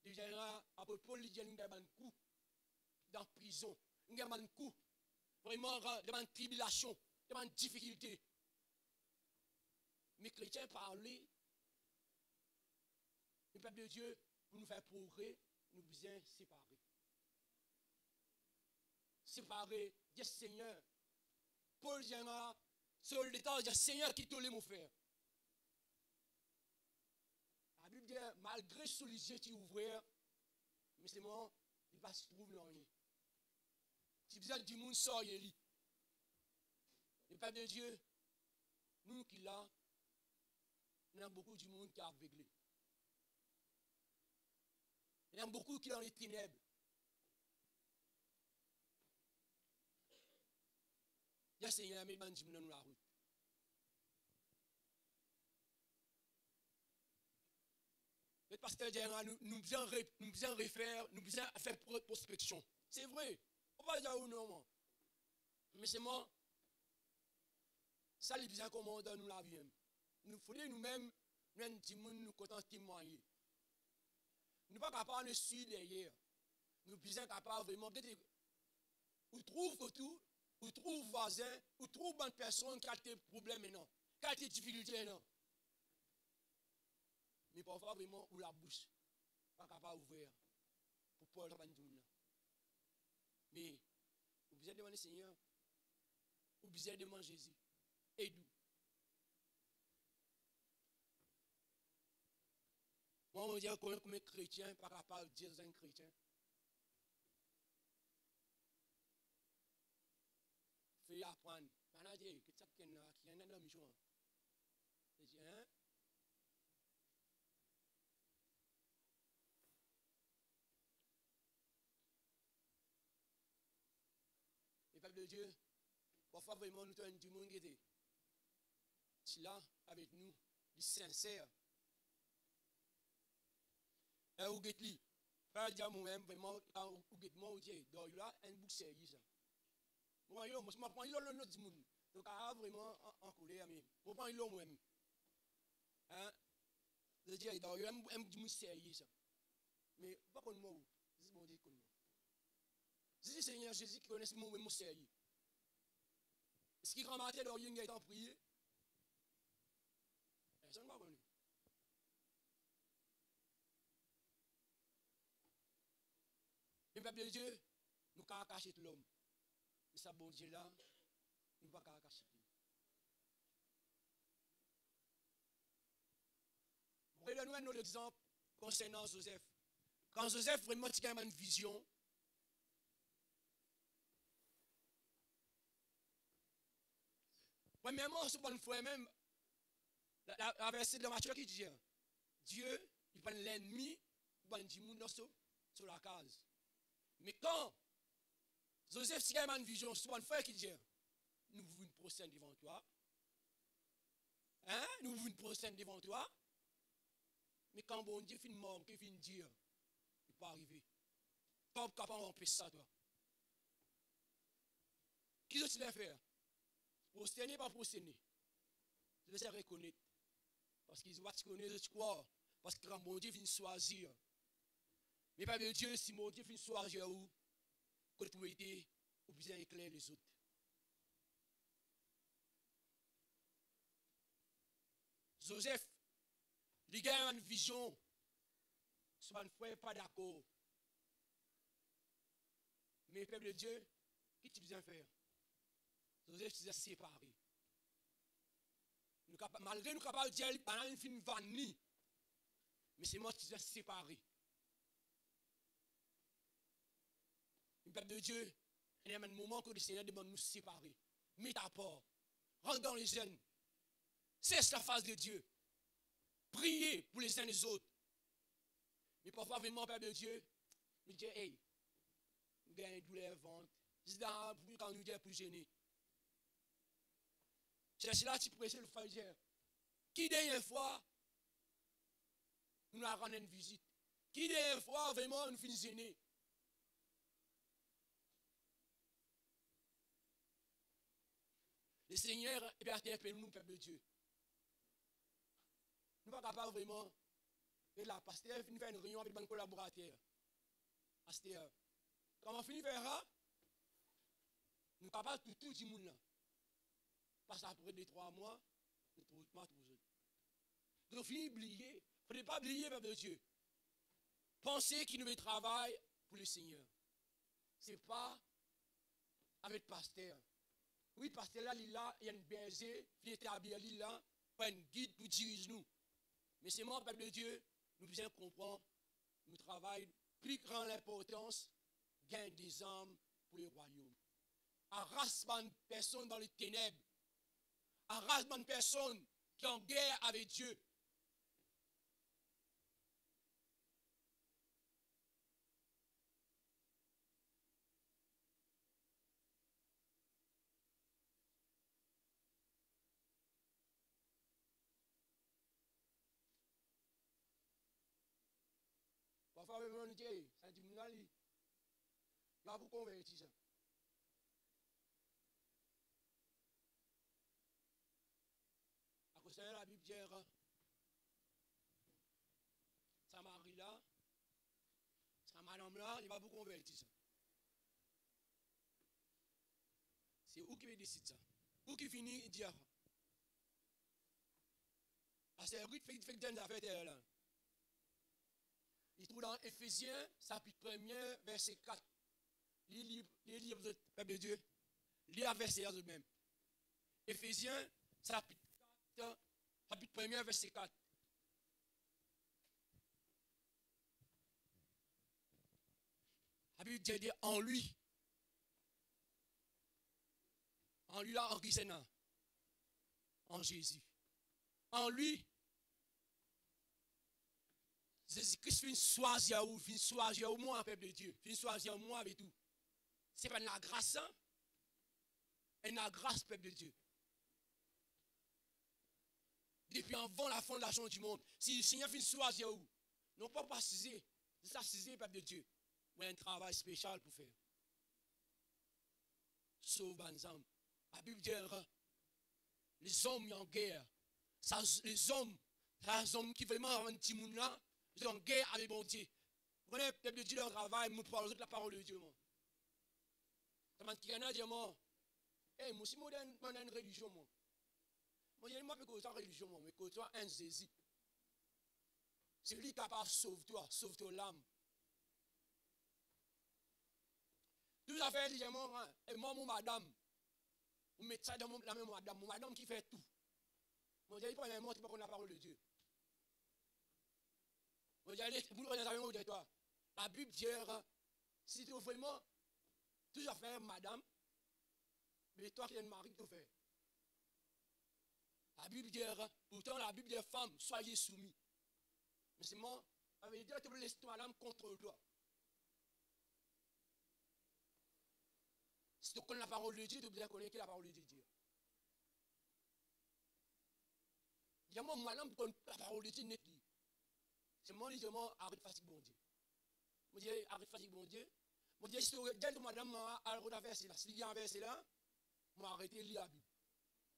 Déjà, après Paul, il y a un coup dans la prison, il y a un coup, vraiment, dans une tribulation, dans une difficulté. Mais chrétiens parler, le peuple de Dieu, pour nous faire progrès, nous besoin séparer. Séparer, dire Seigneur. Paul dit, sur l'état, dit Seigneur qui te l'est mon frère. La Bible dit, malgré ce les yeux qui ouvrent, mais c'est moi, il va se trouver dans rien. Si vous êtes du monde, sort, il lit. Le peuple de Dieu, nous qui là, il y a beaucoup du monde qui a aveuglé. Il y a beaucoup qui sont dans les ténèbres. Il y a Seigneur, mais il nous la route. Le pasteur dit, nous besoin refaire, nous besoin faire prospection. C'est vrai. On va dire non. Mais c'est moi. Ça, les besoins commandant nous la vie. Nous faudrait nous-mêmes, nous comptons témoigner. Nous ne sommes pas capables de suivre derrière. Nous sommes capables vraiment de ou trouve autour, ou trouve voisin, ou trouve bonne personne qui a des problèmes maintenant, qui a des difficultés maintenant. Mais parfois vraiment, ou la bouche, pas capable d'ouvrir pour Paul Rabandouna. Mais, vous besoin demander Seigneur, vous besoin demander Jésus. Aide-nous. Moi, on me dit comme un chrétien, pas capable de dire un chrétien. Fais apprendre. Maintenant, je dis que ça qui est dans la mission. Je dis, hein? Le peuple de Dieu, parfois vraiment nous sommes du monde qui était là avec nous, du sincère. Et vous êtes là, pas dire moi-même vraiment, quand vous êtes moi, vous dites, donc il y a un bouc sérieux. Moi, je prends le nom du monde. Donc, vraiment en colère, mais je prends le moi-même. Hein? Je dis, donc il y a un bouc sérieux. Mais pas comme moi, c'est mon Dieu comme moi. Je dis, Seigneur Jésus qui connaît mon sérieux. Est-ce qu'il ramasse dans une gueule en prier? Personne ne va connaître. Le peuple de Dieu, nous ne cacher tout l'homme. Mais ça, bon Dieu là, nous ne pouvons pas cacher tout. Regardez-nous un autre exemple concernant Joseph. Quand Joseph vraiment a une vision, premièrement, ce qu'on fait même, la verset de Matthieu qui dit, Dieu, il prend l'ennemi, il prend du monde sur la case. Mais quand Joseph a une vision, ce qu'on fait qui dit, nous voulons une procès devant toi. Hein? Nous voulons une procès devant toi. Mais quand bon Dieu finit mort, qu'il finit dire, il ne peut pas arriver. Pas capable d'empêcher ça, toi. Qui est-ce qu'il a fait? Prosterner, pas prosterner. Je vais se reconnaître. Parce qu'ils vont te connaître, je crois. Parce que quand mon Dieu vient choisir. Mais pas de Dieu, si mon Dieu vient choisir où, quand vous êtes, vous besoin éclairer les autres. Joseph, il a une vision. soit une fois pas d'accord. Mais peuple de Dieu, qu'est-ce que tu viens faire? Vous êtes séparés. Malgré nous capables de dire, pendant une film vanille, mais c'est moi qui suis séparé. Le peuple de Dieu, il y a un moment que le Seigneur demande de nous séparer. Mets ta part. Rentre dans les jeunes. Cesse la face de Dieu. Priez pour les uns et les autres. Mais parfois, vraiment, peuple de Dieu, nous dit, hey, nous gagnons une douleur ventre. C'est dans quand nous dit plus gêné. C'est là que tu prêches le frère. Qui dernière fois, nous avons rendu une visite. Qui dernière fois, vraiment, nous finissons gênés. Le Seigneur interpelle nous, peuple de Dieu. Nous ne sommes pas capables vraiment. Et là, pasteur, il finit faire une réunion avec un collaborateur. Pasteur, quand on finit faire ça, nous sommes capables de tout le monde. Parce qu'après 2-3 mois, nous ne trouvons pas toujours. Donc, finit oublier. Il ne faut pas oublier, peuple de Dieu. Pensez qu'il nous travaille pour le Seigneur. Ce n'est pas avec le pasteur. Oui, parce que là, il y a une berger, il est habillé là, pas une guide pour diriger nous. Mais c'est moi, peuple de Dieu, nous devons comprendre, nous travaillons, plus grand l'importance, gain des âmes pour le royaume. Arrasement de personnes dans les ténèbres, arrasement de personnes qui sont en guerre avec Dieu. Parfois, on dit, ça dit, là, vous convertir ça. À cause de la Bible, ça marie là, ça madame là, il va vous convertir ça. C'est où qui décide ça? Où qui finit dire? Parce que Ruth fait des affaires là. Il trouve dans Éphésiens, chapitre 1er, verset 4. Les livres, peuple de Dieu, lis à verset là même. Éphésiens, chapitre 4, chapitre 1er, verset 4. La Bible dit en lui. En lui là, en Christ, en Jésus. En lui, Jésus-Christ fait choisir moi, peuple de Dieu. Fait choisir moi avec tout. C'est pas la grâce, hein? Et la grâce, peuple de Dieu. Depuis avant la fondation du monde, si le Seigneur fait choisir où, non pas préciser, c'est ça, c'est peuple de Dieu. Il y a un travail spécial pour faire. Sauve ensemble. La Bible dit, les hommes en guerre, les hommes qui vraiment ont un petit monde là, ils sont en guerre avec mon Dieu. Vous connaissez, peuple de Dieu, leur travail, nous parlons de la parole de Dieu. Qui en a dit, moi, moi aussi, moi, j'ai une religion, moi. Moi, je ne peux pas religion, moi, mais que toi, un Jésus. C'est lui qui est capable de sauver toi, sauve ton âme. Tout ça fait, moi, et moi, mon madame, vous mettez ça dans la même madame, mon madame qui fait tout. Moi, je dis, pas un mot, tu peux connaître la parole de Dieu. Moi, je dis, vous connaissez la même de toi. La Bible dit, si tu veux vraiment, tout ça fait madame, mais toi qui es mari, tu fais. La Bible dit, pourtant la Bible dit, femme, soyez soumis. Mais c'est moi, ça veut dire que tu laisses ton âme contre toi. Si tu connais la parole de Dieu, tu dois connaître la parole de Dieu. Il y a moi, âme pour la parole de Dieu n'est plus. C'est moi, je dis, arrête fatigue, bon Dieu. Je dis, arrête fatigue, bon Dieu. Je dis, si tu regardes madame, à la verset là, s'il y a un verset là, je vais arrêter de lire la Bible.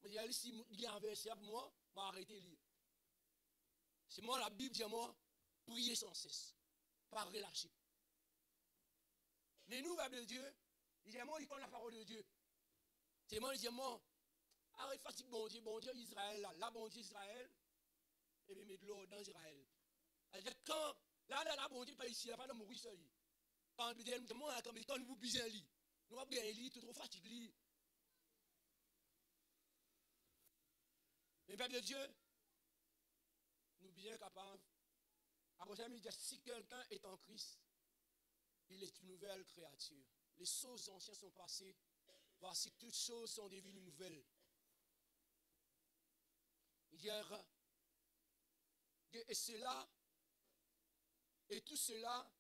Je dis, si il y a un verset pour moi, je vais arrêter de lire. C'est moi, la Bible dit, moi, prier sans cesse, pas relâcher. Mais nous, peuple de Dieu, il dit, moi, il connaît la parole de Dieu. C'est moi, il dit, moi, arrête fatigue, bon Dieu Israël, là, bon Dieu Israël, et puis mettre l'eau dans Israël. C'est-à-dire, quand Là, bon Dieu, pas ici, là, pas dans mourir seul. Quand vous bisez un lit, nous avons bien un lit, tout trop fatigué. Mais peuple de Dieu, nous sommes bien capables. Après ça, il dit, si quelqu'un est en Christ, il est une nouvelle créature. Les choses anciennes sont passées. Voici, toutes choses sont devenues nouvelles. Hier, et cela, et tout cela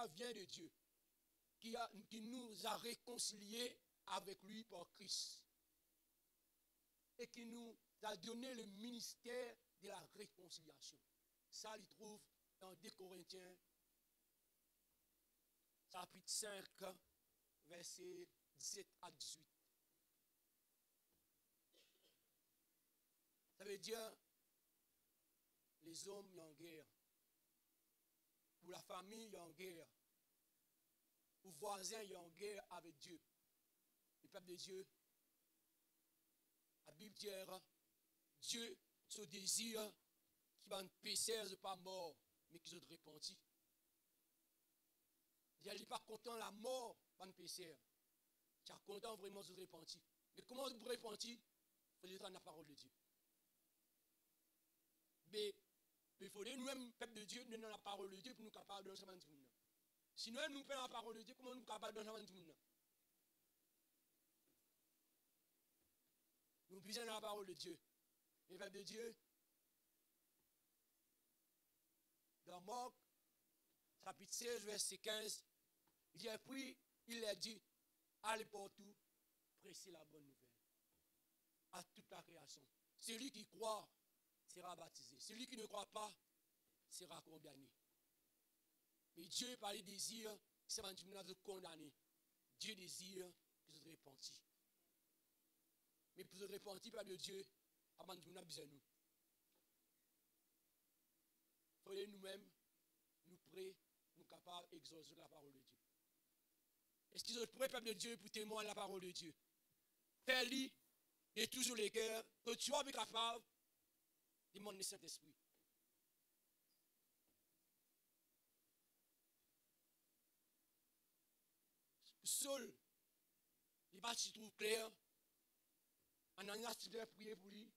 vient de Dieu, qui nous a réconciliés avec lui par Christ. Et qui nous a donné le ministère de la réconciliation. Ça, il trouve dans 2 Corinthiens, chapitre 5, versets 17 à 18. Ça veut dire, les hommes sont en guerre. Pour la famille, ils sont en guerre. Pour les voisins, ils sont en guerre avec Dieu. Le peuple de Dieu, la Bible dit, Dieu, ce désir qui va ne pécher, pas mort, mais qui se repentit. Il n'est pas content de la mort, pas ne pécher. Tu es content vraiment de se repentir. Mais comment vous repentir? Il faut être dans la parole de Dieu. Mais il faut nous-mêmes, peuple de Dieu, nous dans la parole de Dieu pour nous capables de nous faire. Si nous nous prenons la parole de Dieu, comment nous sommes capables de nous faire? Nous puissions dans la parole de Dieu. Et peuple de Dieu, dans Marc, chapitre 16, verset 15, il dit, puis il a dit, allez partout, prêchez la bonne nouvelle à toute la création. Celui qui croit sera baptisé. Celui qui ne croit pas sera condamné. Mais Dieu, par les désirs, c'est pas de condamner. Dieu désire que se repentit. Mais pour se repentir par le Dieu, avant de nous besoin de nous. Il faut nous-mêmes, nous prêts, nous capables d'exaucer la parole de Dieu. Est-ce qu'ils sont prêts, peuple de Dieu, pour témoigner la parole de Dieu? Fais-le et toujours les cœurs, que tu sois capable, demande le Saint-Esprit. Seul, il va se trouver clair. Ananias a prié pour lui.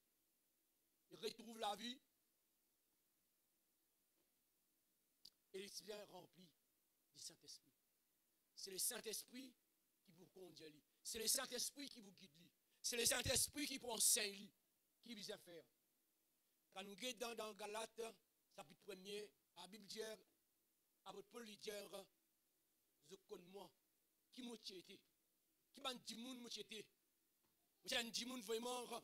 Il retrouve la vie. Et il est bien rempli du Saint-Esprit. C'est le Saint-Esprit qui vous conduit. C'est le Saint-Esprit qui vous guide. C'est le Saint-Esprit qui vous enseigne, qui vous a fait. Quand nous regardons dans Galates, chapitre 1er, la Bible dit, avec Paul dit, je connais moi, qui m'a été, qui m'a dit moun m'a été, j'ai dit moun vraiment.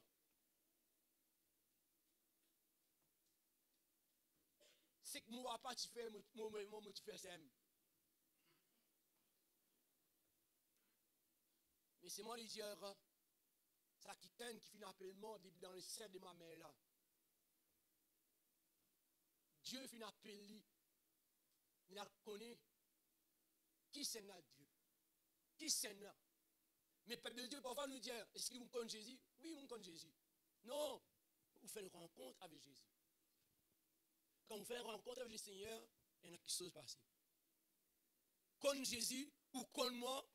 C'est que moi pas tu fais, moi tu fais ça. Mais c'est moi qui dis, ça qui t'aime, qui finit appellement dans le sein de ma mère là. Dieu finit appelé, il a connu qui c'est là Dieu. Qui c'est là? Mais peuple de Dieu, parfois nous dit, est-ce que vous connaissez Jésus? Oui, vous connaissez Jésus. Non, vous faites une rencontre avec Jésus. Quand vous faites une rencontre avec le Seigneur, il y a quelque chose passé. Comme Jésus ou comme moi,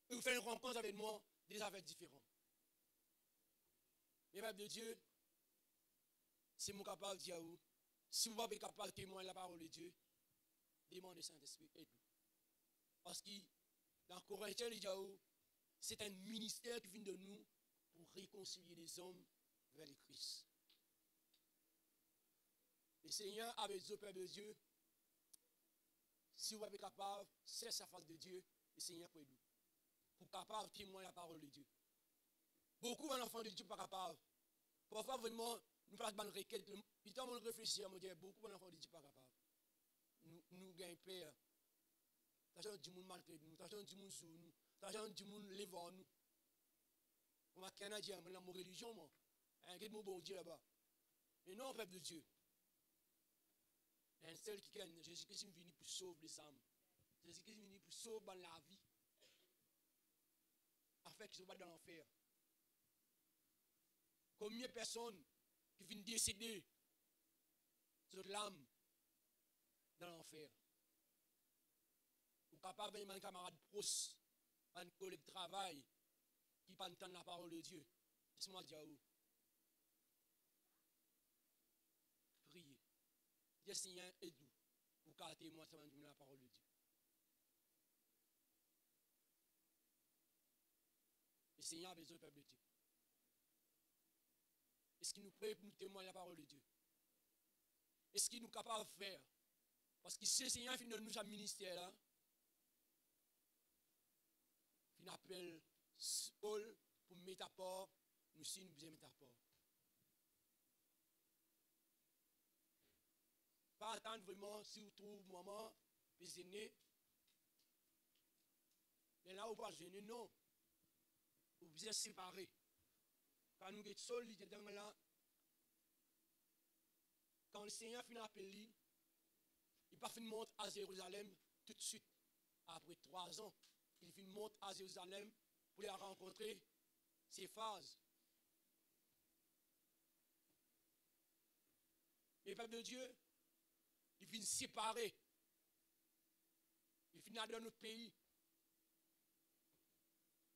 vous faites une rencontre avec moi, des affaires différentes. Mais peuple de Dieu, si vous êtes capable de dire, si vous êtes capable de témoigner la parole de Dieu, demandez Saint-Esprit, aide-nous. Parce que dans Corinthiens, il dit, c'est un ministère qui vient de nous pour réconcilier les hommes vers le Christ. Le Seigneur avait dit au Père de Dieu, si vous êtes capable, c'est sa face de Dieu, le Seigneur peut nous. Pour capable de témoigner la parole de Dieu. Beaucoup d'enfants de Dieu ne sont pas capables. Parfois, vraiment, nous faisons une requête. Puis, quand on réfléchit, on dit, beaucoup d'enfants de Dieu ne sont pas capables. Nous gagnons peur. T'as du monde maltraité nous, t'as du monde sur nous, t'as du monde levant nous. On va Canadien, on a mon religion, moi. Un gars de mon bon Dieu là-bas. Mais non, peuple de Dieu. Un seul qui gagne, Jésus-Christ est venu pour sauver les âmes. Jésus-Christ est venu pour sauver la vie. Afin qu'ils ne soient pas dans l'enfer. Combien de personnes qui viennent décéder cette l'âme dans l'enfer. Ou capable de un camarade proche, un collègue de travail qui ne pas entendre la parole de Dieu. Laisse-moi dire où. Priez. Dieu Seigneur, aide-nous pour garder moi ça la parole de Dieu. Le Seigneur a besoin du peuple de Dieu. Est-ce qu'il nous prie pour nous témoigner la parole de Dieu? Est-ce qu'il nous est capable de faire? Parce que si le Seigneur finit de nous à ministère là, il appelle Saul pour mettre à part, nous aussi nous devons mettre à part. Pas attendre vraiment si vous trouvez maman, puis gêner. Mais là, vous ne pas gêner, non. Vous devez séparer. Quand nous sommes seuls, il est là. Quand le Seigneur finit d'appeler, il n'a pas fait une montre à Jérusalem tout de suite. Après 3 ans, il fait une montre à Jérusalem pour les rencontrer. Ces phases. Mais le peuple de Dieu, il finit séparer. Il finit dans notre pays.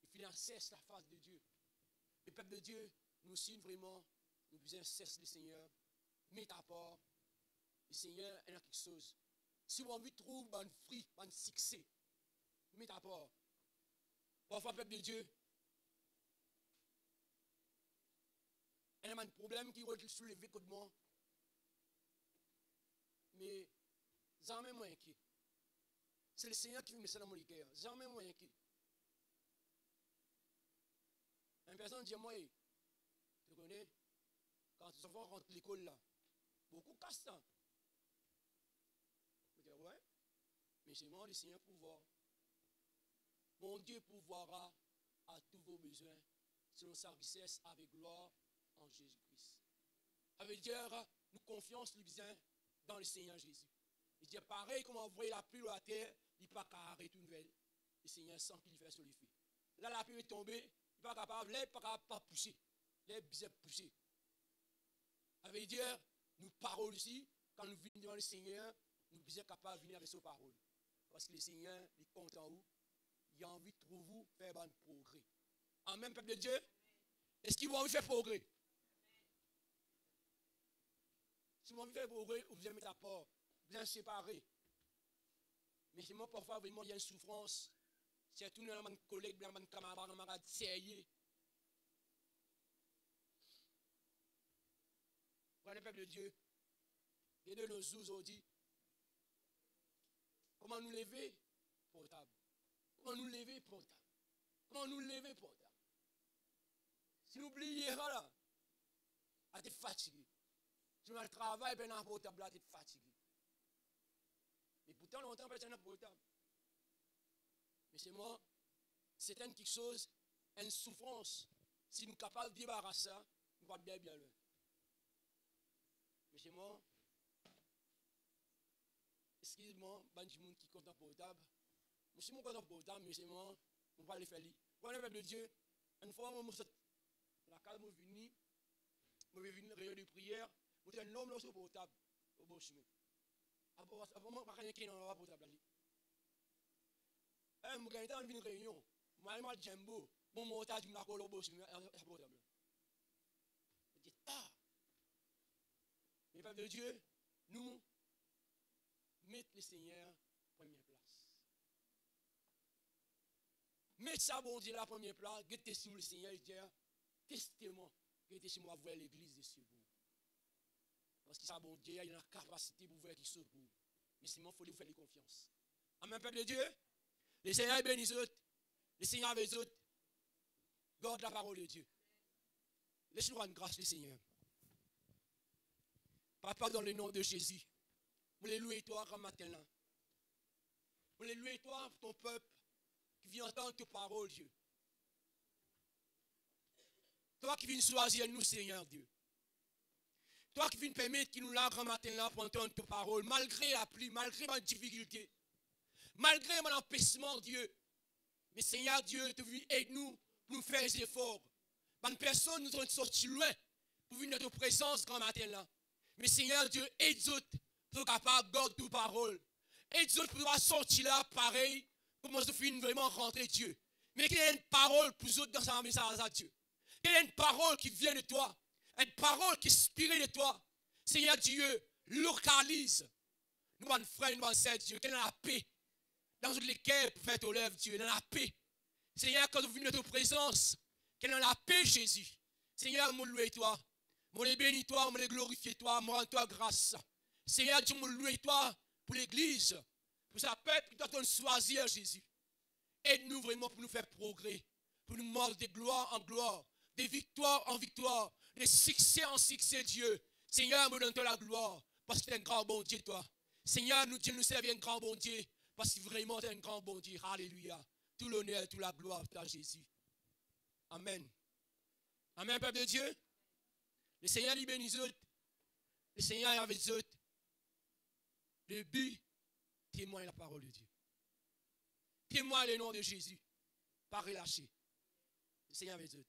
Il finit cesse la face de Dieu. Le peuple de Dieu, nous aussi vraiment, nous besoin cesse le Seigneur. Mets à part. Le Seigneur, il y a quelque chose. Si vous avez envie de trouver un fruit, un succès, mets à part. Parfois, le peuple de Dieu, il y a un problème qui va soulever contre moi. Mais jamais moins inquiet. C'est le Seigneur qui me met ça dans mon cœur. Jamais moins inquiet. Une personne dit moi, tu connais, quand les enfants rentrent à l'école là, beaucoup cassent ça. Je dis ouais, mais c'est moi le Seigneur pouvoir. Mon Dieu pourvoira à tous vos besoins selon sa richesse avec gloire en Jésus-Christ. Ça veut dire, nous confions les besoins dans le Seigneur Jésus. Il dit pareil comme on voit la pluie à la terre, il n'est pas carré tout nouvelle. Le Seigneur sent qu'il fait sur les feux. Là, la pluie est tombée, il n'est pas capable, il n'est pas capable de pousser. Il est bien poussé. Ça veut dire, nous parlons ici, quand nous venons devant le Seigneur, nous sommes capables de venir avec ses paroles. Parce que le Seigneur, il est content où? Il a envie de trouver vous faire un progrès. En même peuple de Dieu, est-ce qu'il a envie de faire progrès? Si vous avez envie de faire progrès, vous devez mettre à part, vous devez séparer. Mais c'est moi, parfois, vraiment, il y a une souffrance. C'est tout dans mon collègue, dans mon camarade, dans mon camarade sérieux. Pour le peuple de Dieu, et de nos aujourd'hui, comment nous lever portable? Comment nous lever portable? Comment nous lever portable? Si nous oublions là, à être fatigué. Si nous avons le travail, ben un portable, à être fatigué. Mais pourtant, longtemps, personne n'a portable. Mais c'est moi, c'est quelque chose, une souffrance. Si nous sommes capables de débarrasser ça, nous va bien loin. Mais c'est moi, excusez-moi, il y a des gens qui comptent en portable. Moi, si je compte en portable, mais c'est moi, on va les faire lire. Pour le peuple de Dieu, une fois, la calme est venue, je vais venir réunion de prière, je vais un homme sur portable, au bon chemin. Après, je ne vais pas rien dans le portable. Je vais dans une réunion, je vais Jumbo, mon montage, je vais au bon chemin, à portable. Je dis, ah! Mais peuple de Dieu, nous mettons le Seigneur première place. Mettez ça, bon Dieu, la première place, mettez sur le Seigneur et dire, testez-moi, mettez sur moi voir l'église de ce vous. Parce que ça, bon Dieu, il y a une capacité pour voir qui se pour. Mais sinon, il faut lui faire confiance. Amen, peuple de Dieu, le Seigneur est béni, le Seigneur avec les autres. Garde la parole de Dieu. Laisse-nous rendre grâce, le Seigneur. Papa, dans le nom de Jésus, nous les louer toi comme matin-là. Nous les louer toi pour ton peuple qui vient entendre tes paroles, Dieu. Toi qui viens choisir nous, Seigneur Dieu. Toi qui viens permettre qu'il nous l'a grand matin-là pour entendre tes paroles, malgré la pluie, malgré ma difficulté, malgré mon empêchement, Dieu. Mais Seigneur Dieu, tu viens aider nous pour nous faire des efforts. Bonne personne nous ont sorti loin pour venir dans ta présence grand matin-là. Mais Seigneur Dieu, aide autres pour capable garder toute parole. Aide autres pour sortir là pareil, comment se finit vraiment rentrer Dieu. Mais qu'il y ait une parole pour autres dans sa message à Dieu. Qu'il y ait une parole qui vient de toi. Une parole qui est inspirée de toi. Seigneur Dieu, localise. Nous avons frère, nous avons sœur Dieu, qu'il y ait la paix. Dans toutes les cœurs pour faire ton œuvre, Dieu, dans la paix. Seigneur, quand nous venons de ta présence, qu'il y ait la paix, Jésus. Seigneur, moi louer toi. Moi les bénis toi, moi les glorifier toi, moi rends toi grâce. Seigneur, Dieu, moi louer toi pour l'église. Pour sa peuple qui doit choisir, Jésus. Aide-nous vraiment pour nous faire progrès. Pour nous marcher de gloire en gloire. De victoire en victoire. De succès en succès, Dieu. Seigneur, me donne-toi la gloire. Parce que tu es un grand bon Dieu, toi. Seigneur, nous Dieu nous servons un grand bon Dieu. Parce que vraiment tu es un grand bon Dieu. Alléluia. Tout l'honneur, toute la gloire à Jésus. Amen. Amen, peuple de Dieu. Le Seigneur lui bénit eux. Le Seigneur est avec eux. Le but, témoigne la parole de Dieu. Témoigne le nom de Jésus. Pas relâcher. Le Seigneur est avec eux.